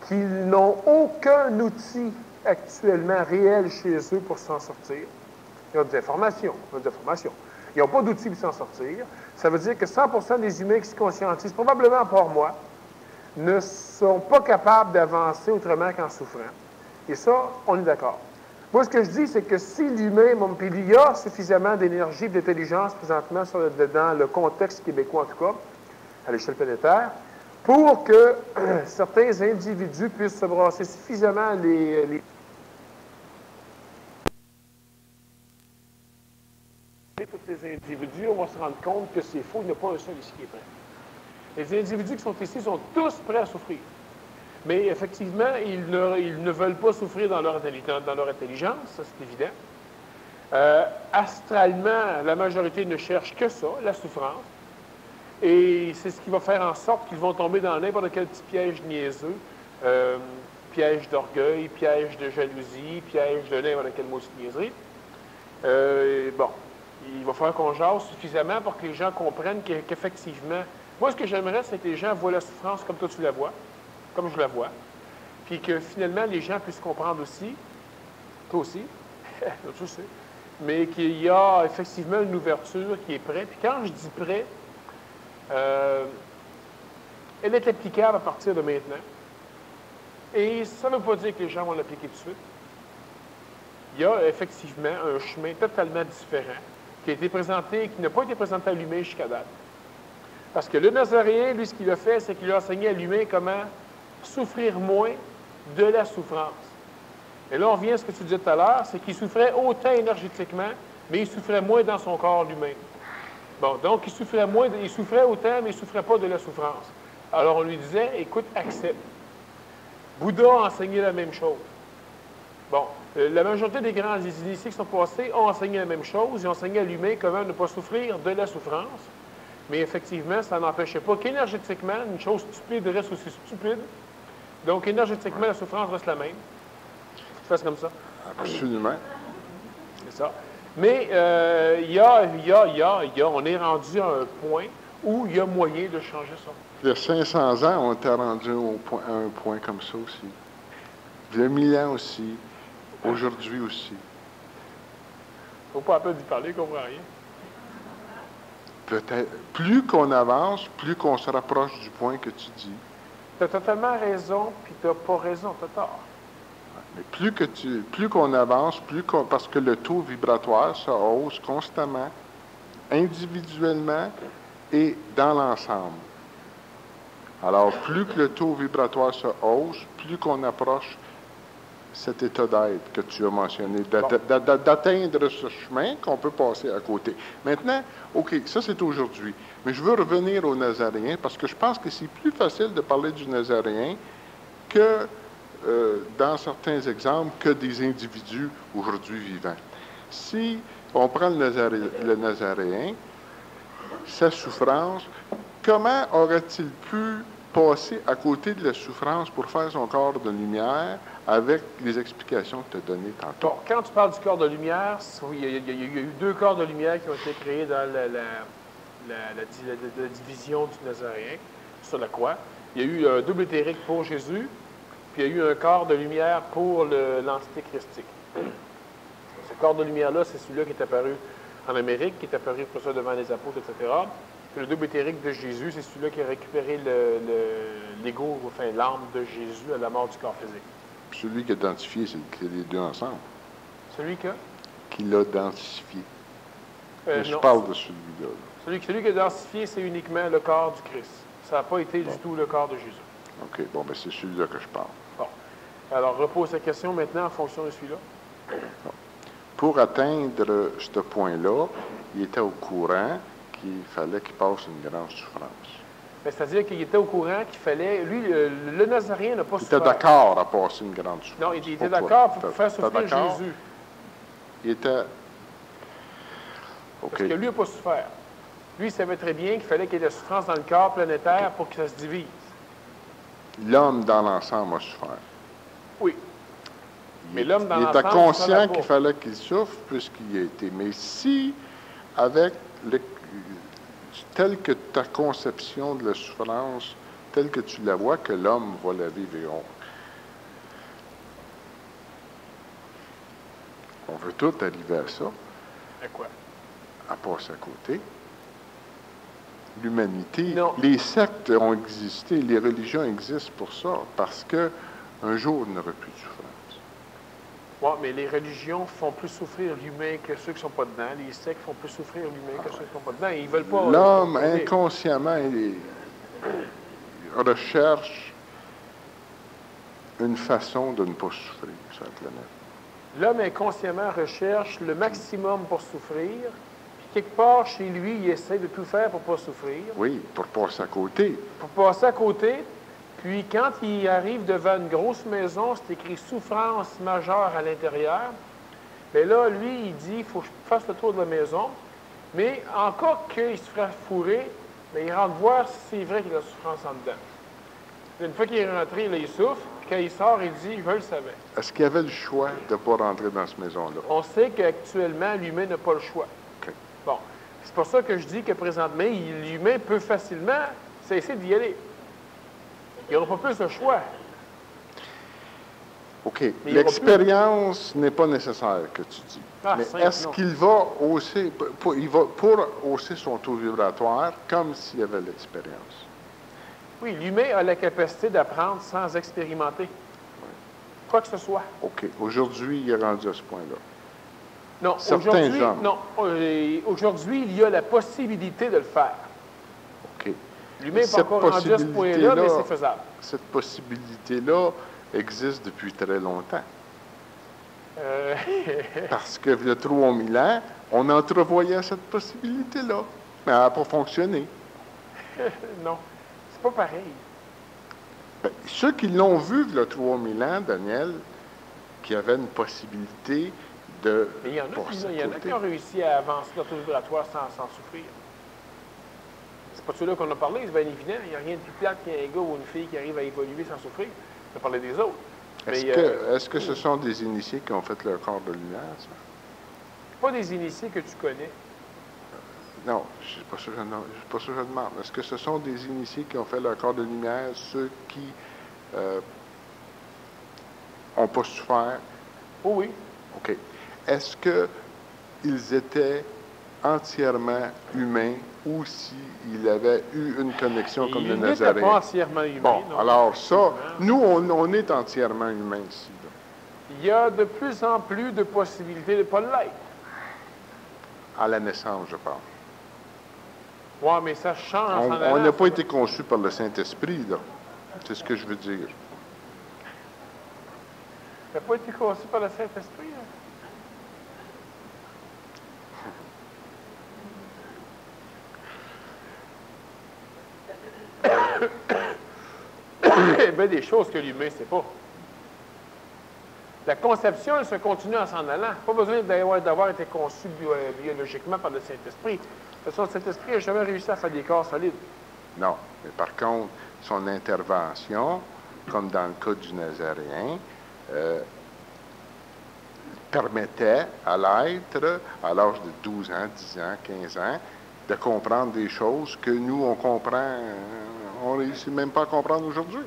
qu'ils n'ont aucun outil actuellement réel chez eux pour s'en sortir. Ils ont des informations, Ils n'ont pas d'outils pour s'en sortir. Ça veut dire que 100% des humains qui se conscientisent, probablement à part moi, ne sont pas capables d'avancer autrement qu'en souffrant. Et ça, on est d'accord. Moi, ce que je dis, c'est que si l'humain, puis il y a suffisamment d'énergie et d'intelligence présentement dans le contexte québécois, en tout cas, à l'échelle planétaire, pour que certains individus puissent se brasser suffisamment les tous les individus, on va se rendre compte que c'est faux, il n'y a pas un seul ici qui est prêt. Les individus qui sont ici sont tous prêts à souffrir. Mais effectivement, ils ne veulent pas souffrir dans leur intelligence, ça c'est évident. Astralement, la majorité ne cherche que ça, la souffrance. Et c'est ce qui va faire en sorte qu'ils vont tomber dans n'importe quel petit piège niaiseux, piège d'orgueil, piège de jalousie, piège de n'importe quelle mauvaise niaiserie. Il va falloir qu'on jase suffisamment pour que les gens comprennent qu'effectivement, moi ce que j'aimerais, c'est que les gens voient la souffrance comme toi tu la vois, comme je la vois, puis que finalement les gens puissent comprendre aussi, toi aussi, tu sais, mais qu'il y a effectivement une ouverture qui est prête. Puis quand je dis prêt, elle est applicable à partir de maintenant. Et ça ne veut pas dire que les gens vont l'appliquer tout de suite. Il y a effectivement un chemin totalement différent qui a été présenté, qui n'a pas été présenté à l'humain jusqu'à date. Parce que le Nazaréen, lui, ce qu'il a fait, c'est qu'il a enseigné à l'humain comment souffrir moins de la souffrance. Et là, on revient à ce que tu disais tout à l'heure, c'est qu'il souffrait autant énergétiquement, mais il souffrait moins dans son corps lui-même. Bon, donc il souffrait autant, mais il ne souffrait pas de la souffrance. Alors on lui disait, écoute, accepte. Bouddha a enseigné la même chose. Bon, la majorité des grands initiés qui sont passés ont enseigné la même chose. Ils ont enseigné à l'humain comment ne pas souffrir de la souffrance. Mais effectivement, ça n'empêchait pas qu'énergétiquement, une chose stupide reste aussi stupide. Donc, énergétiquement, la souffrance reste la même. Tu fasses comme ça. Absolument. C'est ça. Mais on est rendu à un point où il y a moyen de changer ça. Il y a 500 ans, on était rendu à un point comme ça aussi. Il y a 1000 ans aussi. Aujourd'hui aussi. Il ne faut pas un peu d'y parler, qu'on ne comprend rien. Peut-être. Plus qu'on avance, plus qu'on se rapproche du point que tu dis. Tu as totalement raison, puis tu n'as pas raison, tu as tort. Mais plus qu'on avance, parce que le taux vibratoire se hausse constamment, individuellement et dans l'ensemble. Alors, plus que le taux vibratoire se hausse, plus qu'on approche cet état d'être que tu as mentionné, d'atteindre ce chemin qu'on peut passer à côté. Maintenant, OK, ça c'est aujourd'hui. Mais je veux revenir au Nazaréen parce que je pense que c'est plus facile de parler du Nazaréen que, dans certains exemples, que des individus aujourd'hui vivants. Si on prend le Nazaréen, sa souffrance, comment aurait-il pu passer à côté de la souffrance pour faire son corps de lumière avec les explications que tu as données tantôt? Bon, quand tu parles du corps de lumière, il y a eu deux corps de lumière qui ont été créés dans la division du Nazaréen sur la croix. Il y a eu un double éthérique pour Jésus, puis il y a eu un corps de lumière pour l'entité christique. Ce corps de lumière-là, c'est celui-là qui est apparu en Amérique, qui est apparu pour ça devant les apôtres, etc. Puis le double éthérique de Jésus, c'est celui-là qui a récupéré l'ego, enfin l'âme de Jésus à la mort du corps physique. Puis celui qui a identifié, c'est les deux ensemble. Celui que? Qui l'a identifié. Je Non. parle de celui-là. Celui qui a identifié, c'est uniquement le corps du Christ. Ça n'a pas été du tout le corps de Jésus. OK, bon, bien, c'est celui-là que je parle. Bon. Alors, repose la question maintenant en fonction de celui-là. Bon. Pour atteindre ce point-là, il était au courant qu'il fallait qu'il passe une grande souffrance. C'est-à-dire qu'il était au courant qu'il fallait... Lui, le Nazaréen n'a pas souffert. Il était d'accord à passer une grande souffrance. Non, il était d'accord pour faire souffrir Jésus. Il était... OK. Parce que lui n'a pas souffert. Lui, il savait très bien qu'il fallait qu'il y ait de la souffrance dans le corps planétaire pour que ça se divise. L'homme dans l'ensemble a souffert. Oui. Mais l'homme dans l'ensemble... Il était conscient qu'il fallait qu'il souffre puisqu'il y a été. Mais si, avec telle que ta conception de la souffrance, telle que tu la vois, que l'homme va la vivre et on veut tout arriver à ça. À quoi? À passer à côté. L'humanité, Non. les sectes ont existé, les religions existent pour ça, parce que un jour, il n'y aurait plus de souffrance. Oui, mais les religions font plus souffrir l'humain que ceux qui ne sont pas dedans. Les sectes font plus souffrir l'humain que ceux qui ne sont pas dedans. Ils veulent pas... L'homme, inconsciemment, il recherche une façon de ne pas souffrir sur la planète. L'homme inconsciemment recherche le maximum pour souffrir, puis quelque part chez lui, il essaie de tout faire pour ne pas souffrir. Oui, pour passer à côté. Pour passer à côté, puis quand il arrive devant une grosse maison, c'est écrit « souffrance majeure à l'intérieur », bien là, lui, il dit « il faut que je fasse le tour de la maison », mais en cas qu'il se ferait fourrer, bien, il rentre voir si c'est vrai qu'il y a de la souffrance en dedans. Une fois qu'il est rentré, là, il souffre, puis quand il sort, il dit « je le savais ». Est-ce qu'il y avait le choix de ne pas rentrer dans cette maison-là? On sait qu'actuellement, l'humain n'a pas le choix. Okay. Bon, c'est pour ça que je dis que présentement, l'humain peut facilement cesser d'y aller. Il n'y aura pas plus de choix. OK. L'expérience n'est pas nécessaire, que tu dis. Ah, mais est-ce qu'il va hausser, pour hausser son taux vibratoire comme s'il y avait l'expérience? Oui, l'humain a la capacité d'apprendre sans expérimenter. Oui. Quoi que ce soit. OK. Aujourd'hui, il est rendu à ce point-là. Non, aujourd'hui, il y a la possibilité de le faire. OK. L'humain n'est pas encore rendu à ce point-là, mais c'est faisable. Cette possibilité-là existe depuis très longtemps. Parce que, il y a 3000 ans, on entrevoyait cette possibilité-là. Mais elle n'a pas fonctionné. Non, c'est pas pareil. Bien, ceux qui l'ont vu, il y a 3000 ans, Daniel, qui avaient une possibilité de... Mais il y en a qui ont réussi à avancer leur taux vibratoire sans souffrir. C'est pas de ceux-là qu'on a parlé, c'est bien évident. Il n'y a rien de plus plate qu'un gars ou une fille qui arrive à évoluer sans souffrir. On a parlé des autres. Est-ce que ce sont des initiés qui ont fait leur corps de lumière, ça? Pas des initiés que tu connais. Non, je ne sais pas ça que je demande. Est-ce que ce sont des initiés qui ont fait leur corps de lumière, ceux qui n'ont pas souffert? Oh oui. OK. Est-ce qu'ils étaient entièrement humains ou s'ils avaient eu une connexion comme le Nazaréen? Ils n'étaient pas entièrement humains. Bon, non, alors ça, nous, on est entièrement humains ici. Là. Il y a de plus en plus de possibilités de ne pas l'être. À la naissance, je parle. Oui, mais ça change. On n'a pas été conçu par le Saint-Esprit, là. C'est ce que je veux dire. Tu n'as pas été conçu par le Saint-Esprit, hein? il y a bien des choses que l'humain ne sait pas. La conception, elle se continue en s'en allant. Pas besoin d'avoir été conçu biologiquement par le Saint-Esprit. De toute façon, le Saint-Esprit n'a jamais réussi à faire des corps solides. Non, mais par contre, son intervention, comme dans le cas du Nazaréen, permettait à l'être, à l'âge de 12 ans, 10 ans, 15 ans, de comprendre des choses que nous, on comprend, on ne réussit même pas à comprendre aujourd'hui.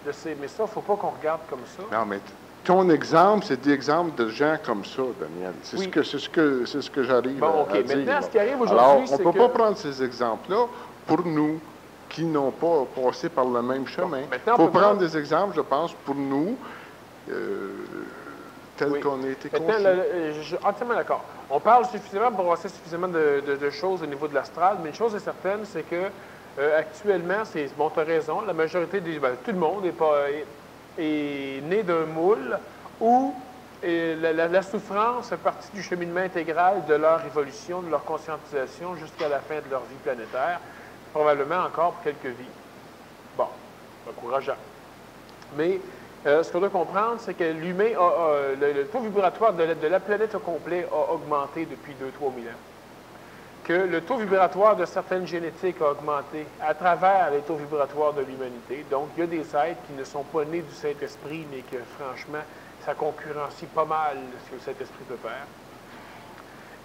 Je sais, mais ça, il ne faut pas qu'on regarde comme ça. Non, mais ton exemple, c'est des exemples de gens comme ça, Daniel. C'est oui. ce que j'arrive à dire. Maintenant, ce qui arrive aujourd'hui, alors, on ne peut pas prendre ces exemples-là pour nous qui n'ont pas passé par le même chemin. Il faut prendre des exemples, je pense, pour nous, tels qu'on a été conçus. Je suis entièrement d'accord. On parle suffisamment pour brasser suffisamment de choses au niveau de l'astral, mais une chose est certaine, c'est que actuellement, bon, tu as raison, la majorité tout le monde est né d'un moule où la souffrance fait partie du cheminement intégral de leur évolution, de leur conscientisation jusqu'à la fin de leur vie planétaire, probablement encore pour quelques vies. Bon, encourageant. Mais ce qu'on doit comprendre, c'est que l'humain, le taux vibratoire de la planète au complet a augmenté depuis 2-3 000 ans. Que le taux vibratoire de certaines génétiques a augmenté à travers les taux vibratoires de l'humanité. Donc, il y a des êtres qui ne sont pas nés du Saint-Esprit, mais que, franchement, ça concurrencie pas mal ce que le Saint-Esprit peut faire.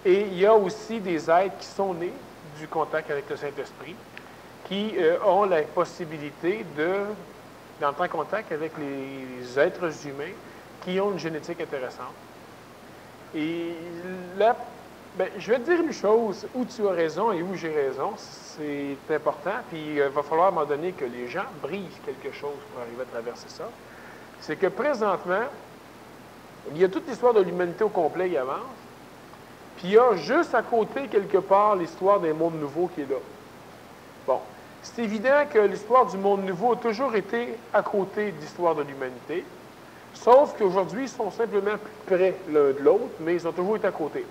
Et il y a aussi des êtres qui sont nés du contact avec le Saint-Esprit, qui ont la possibilité d'entrer en contact avec les êtres humains qui ont une génétique intéressante. Et là, je vais te dire une chose, où tu as raison et où j'ai raison, c'est important, puis il va falloir à un moment donné que les gens brisent quelque chose pour arriver à traverser ça. C'est que présentement, il y a toute l'histoire de l'humanité au complet qui avance, puis il y a juste à côté, quelque part, l'histoire des mondes nouveaux qui est là. Bon, c'est évident que l'histoire du monde nouveau a toujours été à côté de l'histoire de l'humanité, sauf qu'aujourd'hui, ils sont simplement plus près l'un de l'autre, mais ils ont toujours été à côté.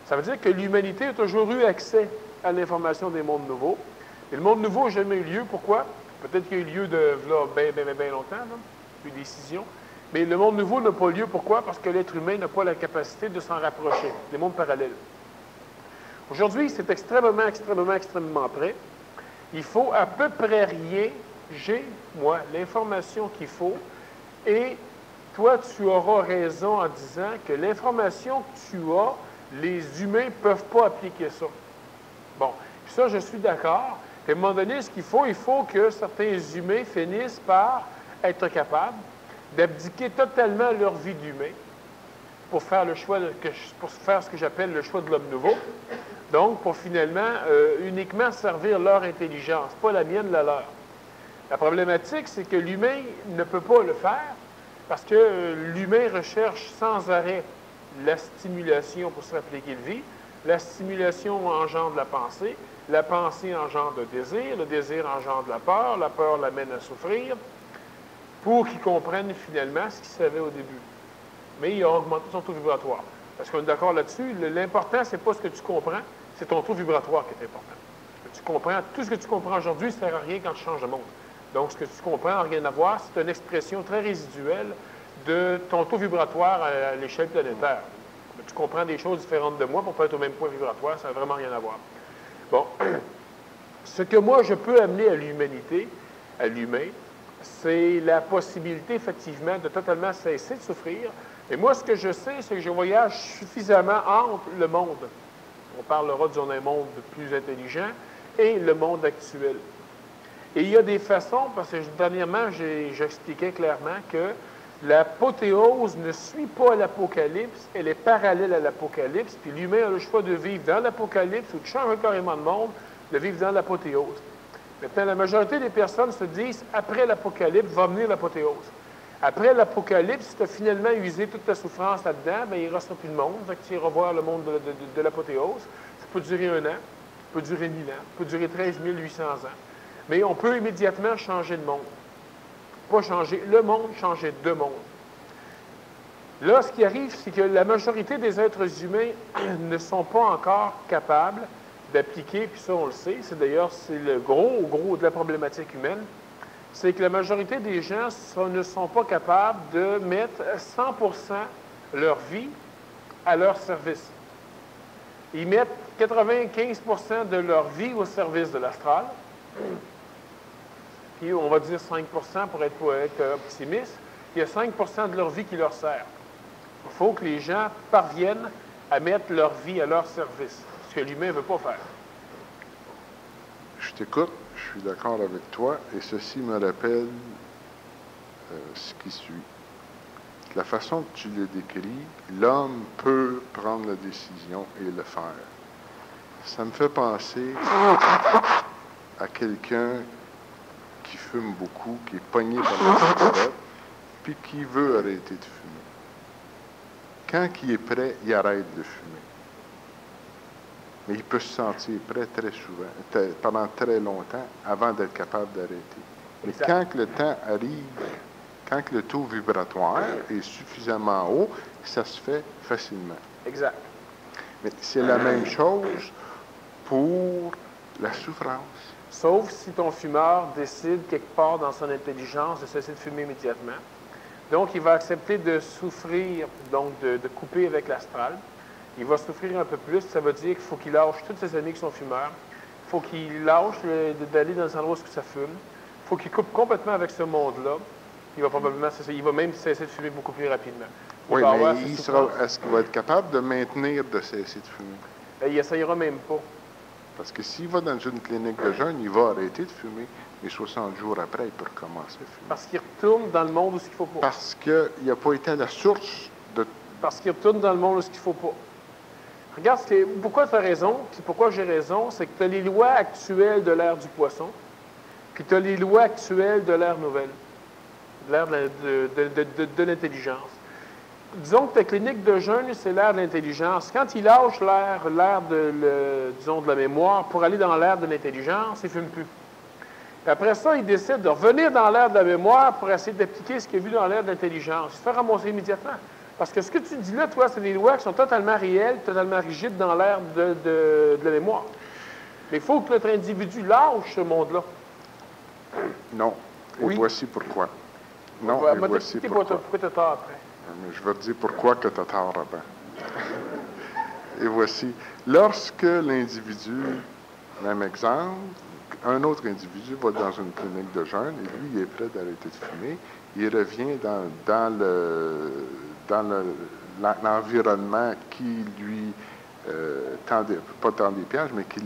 Ça veut dire que l'humanité a toujours eu accès à l'information des mondes nouveaux. Et le monde nouveau n'a jamais eu lieu. Pourquoi? Peut-être qu'il y a eu lieu de bien longtemps, là, une décision. Mais le monde nouveau n'a pas lieu. Pourquoi? Parce que l'être humain n'a pas la capacité de s'en rapprocher. Des mondes parallèles. Aujourd'hui, c'est extrêmement près. Il faut à peu près rien. J'ai, moi, l'information qu'il faut. Et toi, tu auras raison en disant que l'information que tu as, les humains ne peuvent pas appliquer ça. Bon, puis ça, je suis d'accord. À un moment donné, ce qu'il faut, il faut que certains humains finissent par être capables d'abdiquer totalement leur vie d'humain pour faire le choix, pour faire ce que j'appelle le choix de l'homme nouveau. Donc, pour finalement uniquement servir leur intelligence, pas la mienne, la leur. La problématique, c'est que l'humain ne peut pas le faire parce que l'humain recherche sans arrêt la stimulation pour se rappeler qu'il vit. La stimulation engendre la pensée engendre le désir engendre la peur l'amène à souffrir, pour qu'il comprenne finalement ce qu'il savait au début. Mais il a augmenté son taux vibratoire. Parce qu'on est d'accord là-dessus, l'important, c'est pas ce que tu comprends, c'est ton taux vibratoire qui est important. Tu comprends, tout ce que tu comprends aujourd'hui ne sert à rien quand tu changes de monde. Donc, ce que tu comprends n'a rien à voir, c'est une expression très résiduelle de ton taux vibratoire à l'échelle planétaire. Tu comprends des choses différentes de moi pour pas être au même point vibratoire, ça n'a vraiment rien à voir. Bon, ce que moi je peux amener à l'humanité, à l'humain, c'est la possibilité effectivement de totalement cesser de souffrir. Et moi, ce que je sais, c'est que je voyage suffisamment entre le monde. On parlera d'un monde plus intelligent et le monde actuel. Et il y a des façons, parce que dernièrement, j'expliquais clairement que l'apothéose ne suit pas l'Apocalypse, elle est parallèle à l'Apocalypse, puis l'humain a le choix de vivre dans l'Apocalypse ou de changer carrément de monde, de vivre dans l'apothéose. Maintenant, la majorité des personnes se disent, après l'Apocalypse, va venir l'apothéose. Après l'Apocalypse, si tu as finalement usé toute ta souffrance là-dedans, bien, il ne restera plus de monde, fait que tu iras voir le monde de l'apothéose. Ça peut durer 1 an, ça peut durer 1000 ans, ça peut durer 13 800 ans. Mais on peut immédiatement changer de monde. Pas changer le monde, changer de monde. Là, ce qui arrive, c'est que la majorité des êtres humains ne sont pas encore capables d'appliquer, puis ça, on le sait, c'est d'ailleurs le gros de la problématique humaine, c'est que la majorité des gens ne sont pas capables de mettre 100% leur vie à leur service. Ils mettent 95% de leur vie au service de l'astral, puis on va dire 5% pour être optimiste. Il y a 5% de leur vie qui leur sert. Il faut que les gens parviennent à mettre leur vie à leur service, ce que l'humain ne veut pas faire. Je t'écoute, je suis d'accord avec toi, et ceci me rappelle ce qui suit. La façon que tu le décris, l'homme peut prendre la décision et le faire. Ça me fait penser à quelqu'un qui fume beaucoup, qui est pogné par la cigarette, puis qui veut arrêter de fumer. Quand il est prêt, il arrête de fumer. Mais il peut se sentir prêt très souvent, pendant très longtemps, avant d'être capable d'arrêter. Mais quand le temps arrive, quand le taux vibratoire est suffisamment haut, ça se fait facilement. Exact. Mais c'est la même chose pour la souffrance. Sauf si ton fumeur décide quelque part dans son intelligence de cesser de fumer immédiatement. Donc, il va accepter de souffrir, donc de couper avec l'astral. Il va souffrir un peu plus. Ça veut dire qu'il faut qu'il lâche toutes ses amis qui sont fumeurs. Il faut qu'il lâche d'aller dans un endroit où ça fume. Il faut qu'il coupe complètement avec ce monde-là. Il va probablement cesser, il va même cesser de fumer beaucoup plus rapidement. Oui, mais est-ce qu'il va être capable de maintenir de cesser de fumer? Il n'essayera même pas. Parce que s'il va dans une clinique de jeûne, il va arrêter de fumer, mais 60 jours après, il peut recommencer à fumer. Parce qu'il retourne dans le monde où ce qu'il ne faut pas. Parce qu'il n'a pas été à la source de... Parce qu'il retourne dans le monde où ce qu'il ne faut pas. Regarde, pourquoi tu as raison, puis pourquoi j'ai raison, c'est que tu as les lois actuelles de l'ère du poisson, puis tu as les lois actuelles de l'ère nouvelle, de l'ère de l'intelligence. Disons que ta clinique de jeûne, c'est l'ère de l'intelligence. Quand il lâche l'ère de la mémoire pour aller dans l'ère de l'intelligence, il ne fume plus. Puis après ça, il décide de revenir dans l'ère de la mémoire pour essayer d'appliquer ce qu'il a vu dans l'ère de l'intelligence. Il se fait ramasser immédiatement. Parce que ce que tu dis là, toi, c'est des lois qui sont totalement réelles, totalement rigides dans l'ère de la mémoire. Mais il faut que notre individu lâche ce monde-là. Non. Et oui. Voici pourquoi. Non, et voici pourquoi tu as tort après. Mais je vais te dire pourquoi que tu as tort avant. Et voici. Lorsque l'individu, même exemple, un autre individu va dans une clinique de jeûne et lui, il est prêt d'arrêter de fumer, il revient dans l'environnement qui lui pas tend des pièges, mais qui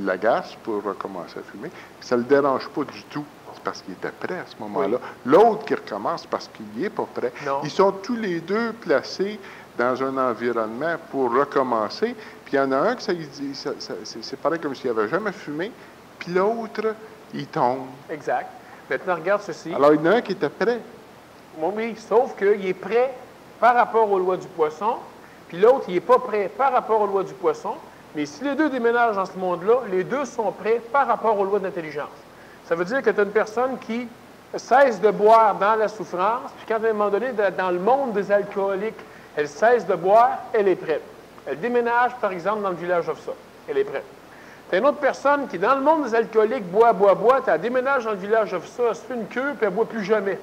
l'agace pour recommencer à fumer. Ça ne le dérange pas du tout. C'est parce qu'il était prêt à ce moment-là. Oui. L'autre qui recommence parce qu'il n'est pas prêt. Non. Ils sont tous les deux placés dans un environnement pour recommencer. Puis il y en a un que c'est pareil comme s'il n'avait jamais fumé, puis l'autre, il tombe. Exact. Maintenant, regarde ceci. Alors, il y en a un qui était prêt. Oui, sauf qu'il est prêt par rapport aux lois du poisson, puis l'autre, il n'est pas prêt par rapport aux lois du poisson. Mais si les deux déménagent dans ce monde-là, les deux sont prêts par rapport aux lois de l'intelligence. Ça veut dire que tu as une personne qui cesse de boire dans la souffrance, puis quand à un moment donné, dans le monde des alcooliques, elle cesse de boire, elle est prête. Elle déménage, par exemple, dans le village of ça. Elle est prête. Tu as une autre personne qui, dans le monde des alcooliques, boit, elle déménage dans le village of ça, elle se fait une queue, puis elle ne boit plus jamais.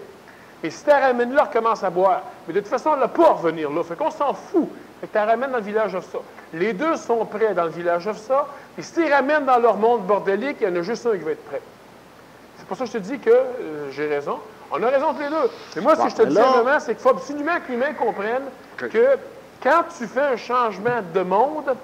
Et si tu la ramènes là, elle recommence à boire. Mais de toute façon, elle n'a pas à revenir là. Fait qu'on s'en fout. Fait que tu la ramènes dans le village of ça. Les deux sont prêts dans le village of ça, et si tu les ramènes dans leur monde bordélique, il y en a juste un qui va être prêt. C'est pour ça que je te dis que j'ai raison. On a raison tous les deux. Mais moi, ce que je te dis simplement, c'est qu'il faut absolument que l'humain comprenne que quand tu fais un changement de monde,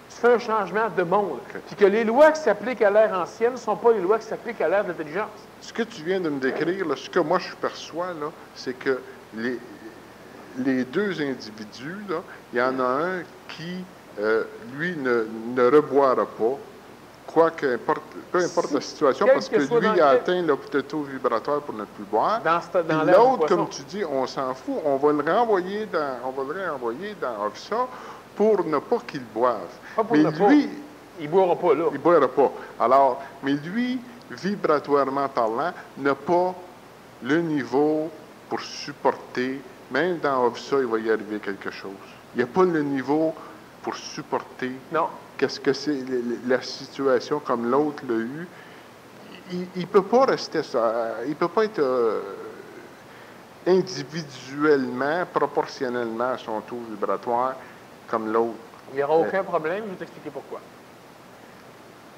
tu fais un changement de monde. Puis que les lois qui s'appliquent à l'ère ancienne ne sont pas les lois qui s'appliquent à l'ère de l'intelligence. Ce que tu viens de me décrire, là, ce que moi je perçois, là, c'est que les deux individus, là, il y en a un qui, lui, ne reboira pas. Peu importe la situation, parce que lui a atteint le taux vibratoire pour ne plus boire. L'autre, comme tu dis, on s'en fout, on va le renvoyer dans OFSA pour ne pas qu'il boive. Mais lui, il ne boira pas là. Il ne boira pas. Alors, mais lui, vibratoirement parlant, n'a pas le niveau pour supporter, même dans OFSA, il va y arriver quelque chose. Il n'y a pas le niveau pour supporter. Non. Qu'est-ce que c'est la situation comme l'autre l'a eu? il peut pas rester ça. Il peut pas être individuellement, proportionnellement à son taux vibratoire comme l'autre. Il n'y aura aucun problème, je vais t'expliquer pourquoi.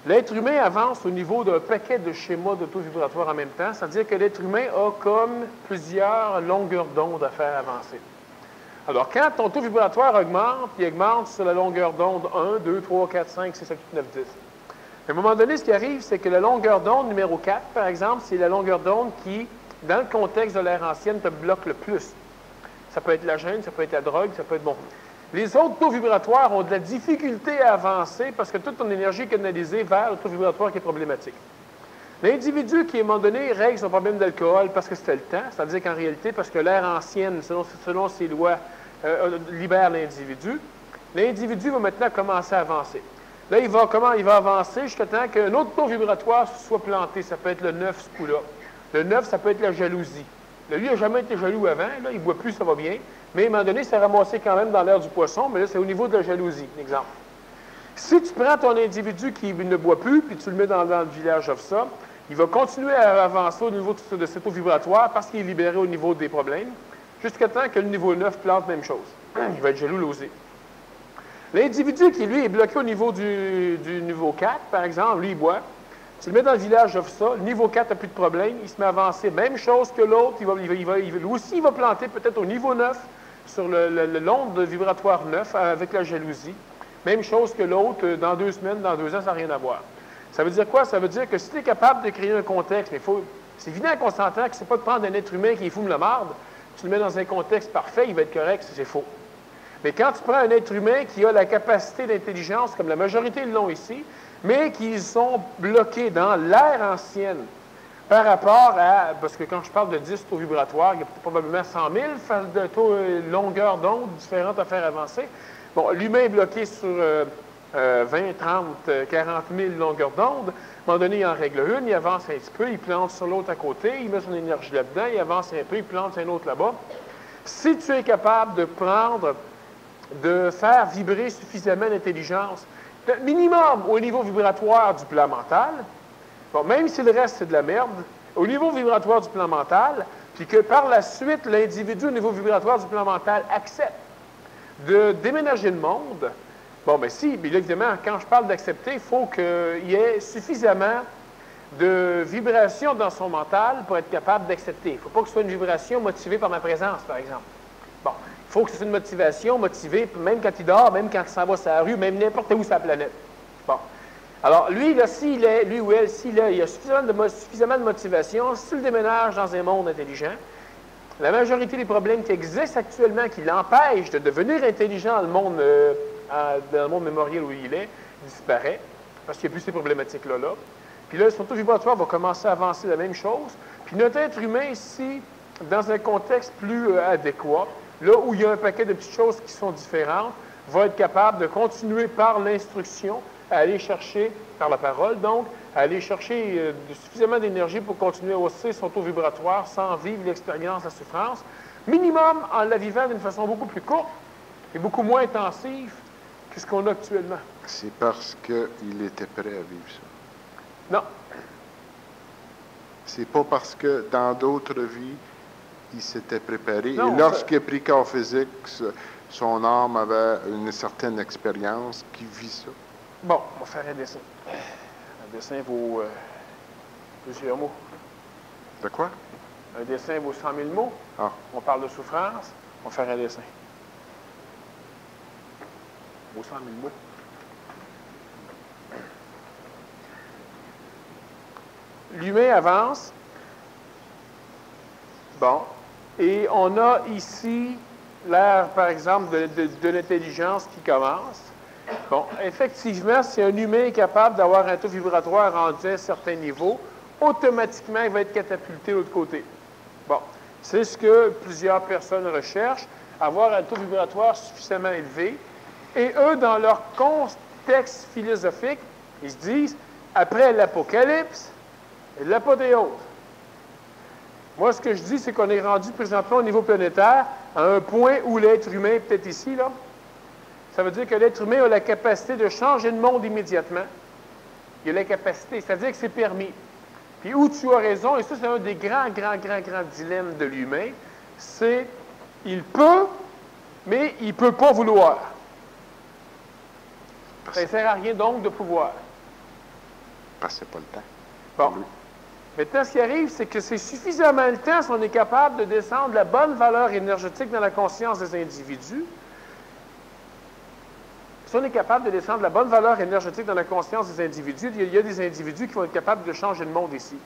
L'être humain avance au niveau d'un paquet de schémas de taux vibratoire en même temps, c'est-à-dire que l'être humain a comme plusieurs longueurs d'onde à faire avancer. Alors, quand ton taux vibratoire augmente, il augmente sur la longueur d'onde 1, 2, 3, 4, 5, 6, 7, 8, 9, 10. À un moment donné, ce qui arrive, c'est que la longueur d'onde numéro 4, par exemple, c'est la longueur d'onde qui, dans le contexte de l'ère ancienne, te bloque le plus. Ça peut être la gêne, ça peut être la drogue, ça peut être bon. Les autres taux vibratoires ont de la difficulté à avancer parce que toute ton énergie est canalisée vers le taux vibratoire qui est problématique. L'individu qui, à un moment donné, règle son problème d'alcool parce que c'était le temps, c'est-à-dire qu'en réalité, parce que l'ère ancienne, selon ses lois, libère l'individu, l'individu va maintenant commencer à avancer. Là, il va avancer jusqu'à temps qu'un autre taux vibratoire soit planté. Ça peut être le 9, ce coup-là. Le 9, ça peut être la jalousie. Là, lui, il n'a jamais été jaloux avant. Là, il ne boit plus, ça va bien. Mais à un moment donné, il s'est ramassé quand même dans l'air du poisson, mais là, c'est au niveau de la jalousie, exemple. Si tu prends ton individu qui ne boit plus, puis tu le mets dans le village of ça, il va continuer à avancer au niveau de ce taux vibratoire parce qu'il est libéré au niveau des problèmes, jusqu'à temps que le niveau 9 plante la même chose. Il va être jaloux, l'osé. L'individu qui, lui, est bloqué au niveau du niveau 4, par exemple, lui, il boit. Tu le mets dans le village of ça, le niveau 4 n'a plus de problème, il se met à avancer. Même chose que l'autre, lui aussi, il va planter peut-être au niveau 9, sur l'onde vibratoire 9, avec la jalousie. Même chose que l'autre, dans 2 semaines, dans 2 ans, ça n'a rien à voir. Ça veut dire quoi? Ça veut dire que si tu es capable de créer un contexte, mais c'est évident qu'on s'entend que c'est pas de prendre un être humain qui fume la marde, tu le mets dans un contexte parfait, il va être correct, c'est faux. Mais quand tu prends un être humain qui a la capacité d'intelligence, comme la majorité l'ont ici, mais qui sont bloqués dans l'ère ancienne par rapport à, parce que quand je parle de 10 taux vibratoires, il y a probablement 100 000 de taux, longueurs d'onde différentes à faire avancer. Bon, l'humain est bloqué sur 20, 30, 40 000 longueurs d'onde. À un moment donné, il en règle une, il avance un petit peu, il plante sur l'autre à côté, il met son énergie là-dedans, il avance un peu, il plante un autre là-bas. Si tu es capable de faire vibrer suffisamment l'intelligence, minimum au niveau vibratoire du plan mental, bon, même si le reste c'est de la merde, au niveau vibratoire du plan mental, puis que par la suite, l'individu au niveau vibratoire du plan mental accepte de déménager le monde, bon, mais si, bien évidemment, quand je parle d'accepter, il faut qu'il y ait suffisamment de vibration dans son mental pour être capable d'accepter. Il ne faut pas que ce soit une vibration motivée par ma présence, par exemple. Bon, il faut que ce soit une motivation motivée, même quand il dort, même quand il s'en va sur la rue, même n'importe où sur la planète. Bon. Alors, lui, là, lui ou elle, il y a suffisamment de motivation, s'il déménage dans un monde intelligent, la majorité des problèmes qui existent actuellement, qui l'empêchent de devenir intelligent dans le monde mémoriel où il est, disparaît, parce qu'il n'y a plus ces problématiques-là. Puis là, son taux vibratoire va commencer à avancer la même chose. Puis notre être humain ici, dans un contexte plus adéquat, là où il y a un paquet de petites choses qui sont différentes, va être capable de continuer par l'instruction à aller chercher, par la parole donc, à aller chercher suffisamment d'énergie pour continuer à hausser son taux vibratoire sans vivre l'expérience de la souffrance, minimum en la vivant d'une façon beaucoup plus courte et beaucoup moins intensive que ce qu'on a actuellement. C'est parce qu'il était prêt à vivre ça. Non. C'est pas parce que dans d'autres vies, il s'était préparé. Non, et lorsqu'il a pris corps physique, son âme avait une certaine expérience qui vit ça. Bon, on va faire un dessin. Un dessin vaut plusieurs mots. De quoi? Un dessin vaut 100 000 mots. Ah. On parle de souffrance, on va faire un dessin. Vaut 100 000 mots. L'humain avance. Bon. Et on a ici l'ère, par exemple, de l'intelligence qui commence. Bon, effectivement, si un humain est capable d'avoir un taux vibratoire rendu à un certain niveau, automatiquement, il va être catapulté de l'autre côté. Bon, c'est ce que plusieurs personnes recherchent, avoir un taux vibratoire suffisamment élevé. Et eux, dans leur contexte philosophique, ils se disent, après l'Apocalypse, l'apothéose. Moi, ce que je dis, c'est qu'on est rendu présentement au niveau planétaire à un point où l'être humain, peut-être ici, là, ça veut dire que l'être humain a la capacité de changer de monde immédiatement. Il a la capacité, c'est-à-dire que c'est permis. Puis où tu as raison, et ça c'est un des grands dilemmes de l'humain, c'est il peut, mais il ne peut pas vouloir. Ça ne sert à rien donc de pouvoir. Parce que c'est pas le temps. Bon. Maintenant, ce qui arrive, c'est que c'est suffisamment le temps si on est capable de descendre la bonne valeur énergétique dans la conscience des individus. Si on est capable de descendre la bonne valeur énergétique dans la conscience des individus, il y a des individus qui vont être capables de changer le monde ici.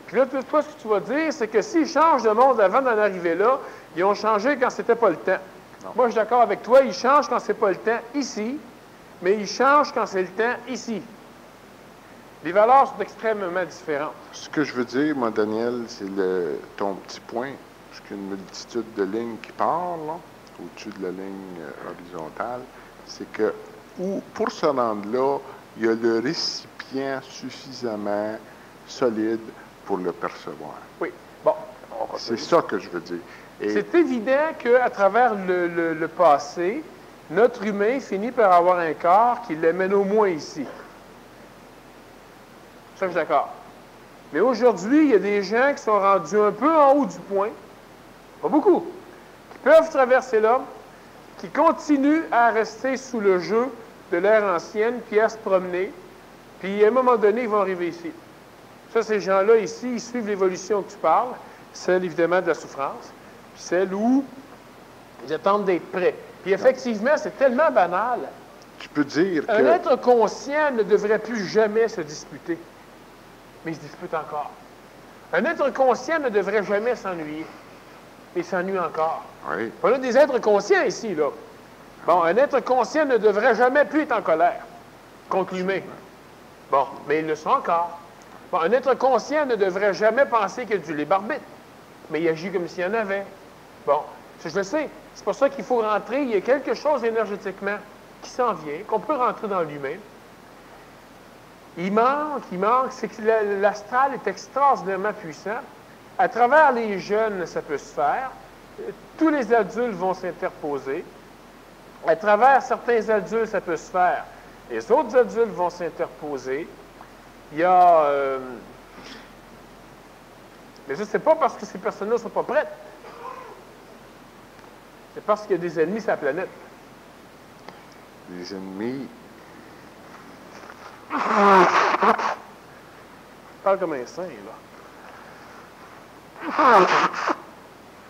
Puis là, toi, ce que tu vas dire, c'est que s'ils changent le monde avant d'en arriver là, ils ont changé quand c'était pas le temps. Non. Moi, je suis d'accord avec toi, ils changent quand c'est pas le temps ici, mais ils changent quand c'est le temps ici. Les valeurs sont extrêmement différentes. Ce que je veux dire, moi, Daniel, c'est ton petit point, parce qu'il y a une multitude de lignes qui partent, là, au-dessus de la ligne horizontale, c'est que pour se rendre là, il y a le récipient suffisamment solide pour le percevoir. Oui. Bon. C'est ça que je veux dire. C'est évident qu'à travers le passé, notre humain finit par avoir un corps qui l'amène au moins ici. Ça, je suis d'accord. Mais aujourd'hui, il y a des gens qui sont rendus un peu en haut du point, pas beaucoup, qui peuvent traverser l'homme, qui continuent à rester sous le jeu de l'ère ancienne, puis à se promener, puis à un moment donné, ils vont arriver ici. Ça, ces gens-là ici, ils suivent l'évolution que tu parles, celle évidemment de la souffrance, puis celle où ils attendent d'être prêts. Puis effectivement, c'est tellement banal. Tu peux dire que... Un être conscient ne devrait plus jamais se disputer. Mais il se dispute encore. Un être conscient ne devrait jamais s'ennuyer. Mais il s'ennuie encore. Oui. On a des êtres conscients ici, là. Bon, un être conscient ne devrait jamais plus être en colère contre l'humain. Bon, mais ils le sont encore. Bon, un être conscient ne devrait jamais penser qu'il y a du libre arbitre. Mais il agit comme s'il y en avait. Bon, je le sais. C'est pour ça qu'il faut rentrer. Il y a quelque chose énergétiquement qui s'en vient, qu'on peut rentrer dans l'humain. Il manque, c'est que l'astral est extraordinairement puissant. À travers les jeunes, ça peut se faire. Tous les adultes vont s'interposer. À travers certains adultes, ça peut se faire. Les autres adultes vont s'interposer. Il y a... Mais ça, c'est pas parce que ces personnes-là ne sont pas prêtes. C'est parce qu'il y a des ennemis sur la planète. Les ennemis... Tu parles comme un saint, là.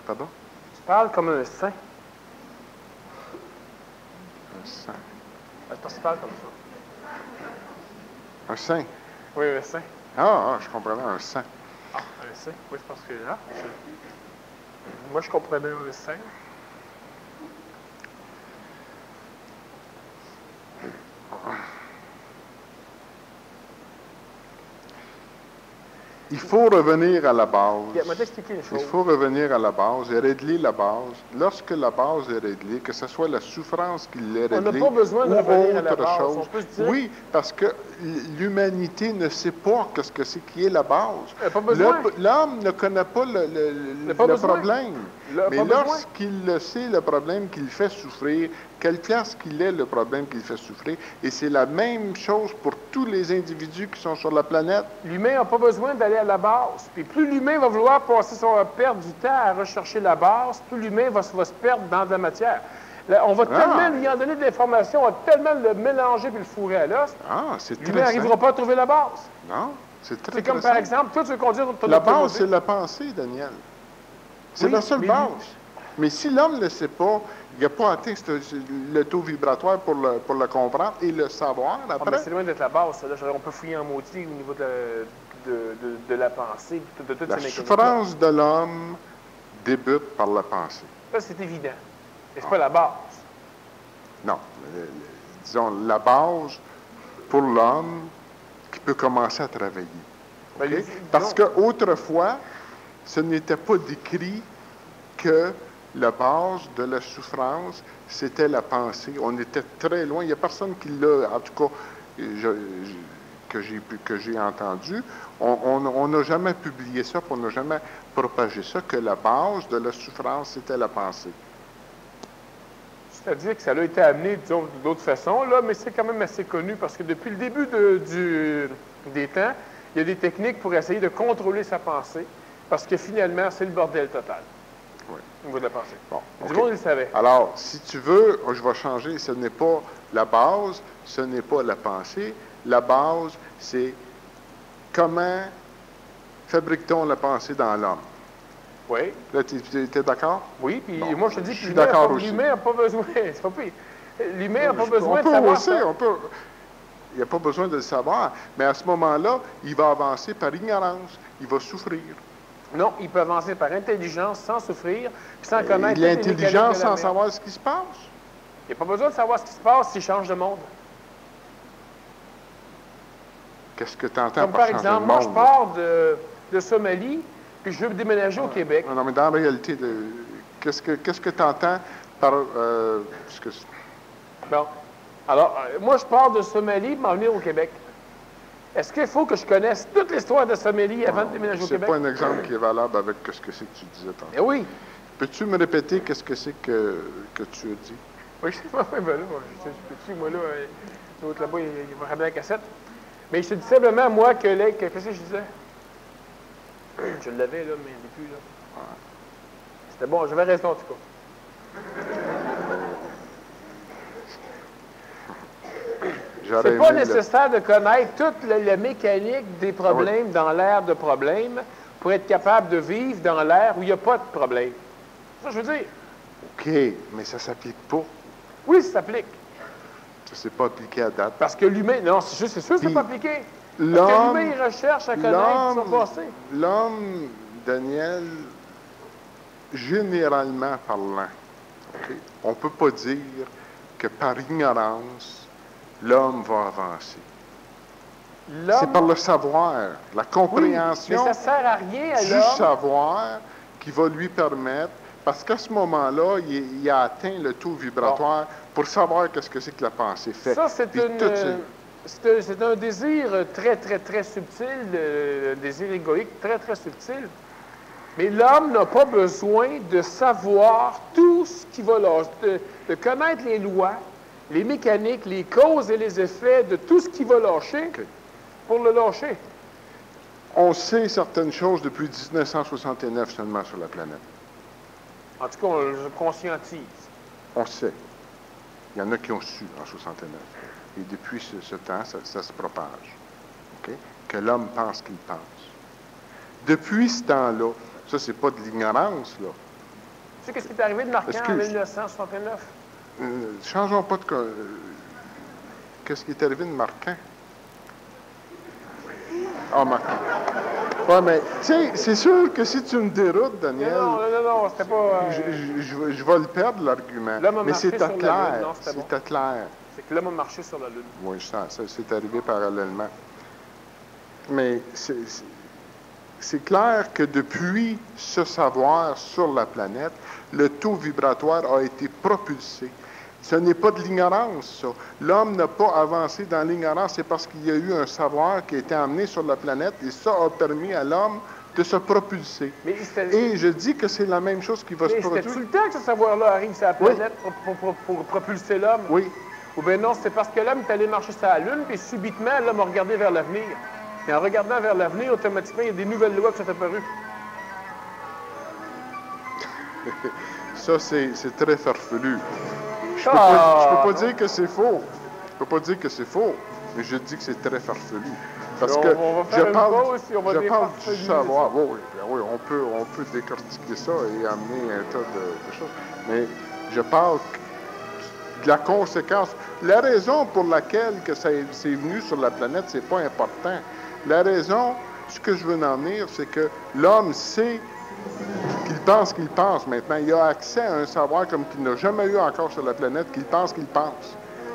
Pardon? Tu parles comme un saint. Un saint. C'est parce que tu parles comme ça. Un saint? Oui, un saint. Je comprenais un saint. Ah, un saint. Oui, c'est parce que là, moi, je comprenais un saint. Il faut revenir à la base. Je vais t'expliquer une chose. Il faut revenir à la base et régler la base. Lorsque la base est réglée, que ce soit la souffrance qui l'est réglée, on n'a pas besoin de revenir à la base. Chose. On peut se dire... Oui, parce que l'humanité ne sait pas ce que c'est qui est la base. L'homme ne connaît pas le problème. Mais lorsqu'il le sait, le problème qui le fait souffrir, quelle place qu'il est le problème qui le fait souffrir, et c'est la même chose pour tous les individus qui sont sur la planète. L'humain n'a pas besoin d'aller à la base. Puis plus l'humain va vouloir perdre du temps à rechercher la base, plus l'humain va se perdre dans de la matière. Là, on va tellement lui en donner de l'information, on va tellement le mélanger puis le fourrer à l'os. L'humain n'arrivera pas à trouver la base. Non, c'est très C'est comme par exemple, toi tu veux conduire ton la base, c'est la pensée, Daniel. C'est la seule base. Mais si l'homme ne le sait pas, il n'a pas atteint le taux vibratoire pour le comprendre et le savoir après. C'est loin d'être la base. Là. On peut fouiller en maudit au niveau de la pensée, de toute la souffrance de l'homme débute par la pensée. Ça, c'est évident. Mais ce n'est pas la base. Non. Disons, la base pour l'homme qui peut commencer à travailler. Okay? Parce qu'autrefois, ce n'était pas décrit que la base de la souffrance, c'était la pensée. On était très loin. Il n'y a personne qui l'a, en tout cas, que j'ai entendu. On n'a jamais publié ça, on n'a jamais propagé ça, que la base de la souffrance, c'était la pensée. C'est-à-dire que ça a été amené, disons, d'autres façons, là, mais c'est quand même assez connu parce que depuis le début des temps, il y a des techniques pour essayer de contrôler sa pensée, parce que finalement, c'est le bordel total. Oui. Au niveau de la pensée. Bon, Du OK. monde, il le savait. Alors, si tu veux, je vais changer. Ce n'est pas la base, ce n'est pas la pensée. La base, c'est comment fabrique-t-on la pensée dans l'homme? Oui. Là, tu es d'accord? Oui, puis Bon, moi, je te dis je que suis d'accord aussi. l'humain n'a pas besoin. C'est pas pire. L'humain n'a pas besoin On de peut savoir aussi, ça. il n'y a pas besoin de le savoir. Mais à ce moment-là, il va avancer par ignorance. Il va souffrir. Non, il peut avancer par intelligence sans souffrir, puis sans connaître Il a toutes les mécaniques de intelligence la sans merde. savoir ce qui se passe. Il n'y a pas besoin de savoir ce qui se passe s'il change de monde. Qu'est-ce que tu entends Comme par par changer exemple, de moi, monde? je pars de Somalie, puis je veux déménager au Québec. Non, mais dans la réalité, qu'est-ce que tu entends par... Bon. Alors, moi, je pars de Somalie pour m'en venir au Québec. Est-ce qu'il faut que je connaisse toute l'histoire de Somalie avant de déménager au Québec? C'est pas un exemple qui est valable avec ce que c'est que tu disais tantôt. Eh oui. Peux-tu me répéter qu'est-ce que c'est que tu as dit? Oui, je sais pas. Oui, ben là, je peux-tu, moi, là, l'autre là-bas, il va ramener la cassette. Mais je te dis simplement, moi, qu'est-ce que je disais? Je l'avais, là, mais il n'est plus, là. C'était bon, j'avais raison, en tout cas. C'est pas nécessaire de connaître toute la mécanique des problèmes dans l'ère de problèmes pour être capable de vivre dans l'ère où il n'y a pas de problème. C'est ça que je veux dire. OK, mais ça ne s'applique pas. Oui, ça s'applique. Ça ne s'est pas appliqué à date. Parce que l'humain... Non, c'est sûr que ça n'est pas appliqué. Parce que l'humain, il recherche à connaître son passé. L'homme, Daniel, généralement parlant, okay, on ne peut pas dire que par ignorance, l'homme va avancer. C'est par le savoir, la compréhension mais ça sert à rien à du l'homme. savoir qui va lui permettre, parce qu'à ce moment-là, il a atteint le taux vibratoire pour savoir qu'est-ce que c'est que la pensée fait. Ça, c'est un désir très, très, très subtil, un désir égoïque très, très subtil. Mais l'homme n'a pas besoin de savoir tout ce qui va lâcher, de connaître les lois, les mécaniques, les causes et les effets de tout ce qui va lâcher pour le lâcher. On sait certaines choses depuis 1969 seulement sur la planète. En tout cas, on le conscientise. On sait. Il y en a qui ont su en 69. Et depuis ce temps, ça se propage. Okay? Que l'homme pense qu'il pense. Depuis ce temps-là, ça, c'est pas de l'ignorance, là. Tu sais qu'est-ce qui est arrivé de marquant en 1969? Changeons pas de... Qu'est-ce qui est arrivé de marquant? Ah, marquant. Oui, mais, tu sais, c'est sûr que si tu me déroutes, Daniel... Non, c'était pas... Je vais le perdre, l'argument. Mais c'était clair. C'était clair. C'est que l'homme a marché sur la Lune. Oui, ça c'est arrivé parallèlement. Mais c'est clair que depuis ce savoir sur la planète, le taux vibratoire a été propulsé. Ce n'est pas de l'ignorance, ça. L'homme n'a pas avancé dans l'ignorance, c'est parce qu'il y a eu un savoir qui a été amené sur la planète et ça a permis à l'homme de se propulser. Et je dis que c'est la même chose qui va se produire. C'était tout le temps que ce savoir-là arrive sur la planète pour propulser l'homme? Oui. Ou bien non, c'est parce que l'homme est allé marcher sur la Lune, puis subitement, l'homme a regardé vers l'avenir. Et en regardant vers l'avenir, automatiquement, il y a des nouvelles lois qui sont apparues. Ça, c'est très farfelu. Je peux pas dire que c'est faux. Je peux pas dire que c'est faux, mais je dis que c'est très farfelu. Parce que je parle du savoir. Oui, on peut décortiquer ça et amener un tas de choses. Mais je parle de la conséquence. La raison pour laquelle que c'est venu sur la planète, c'est pas important. La raison, ce que je veux en venir, c'est que l'homme sait qu'il pense maintenant. Il a accès à un savoir comme qu'il n'a jamais eu encore sur la planète, qu'il pense.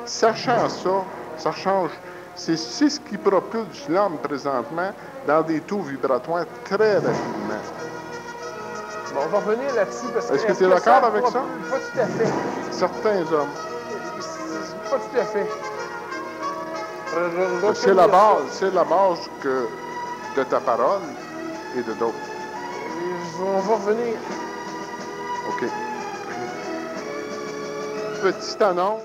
Sachant ça, ça change. C'est ce qui propulse l'homme présentement dans des taux vibratoires très rapidement. Bon, on va revenir là-dessus parce que... Est-ce que tu es d'accord avec ça? Pas tout à fait. Certains hommes. Pas tout à fait. C'est la base de ta parole et de d'autres. On va revenir. OK. Petite annonce.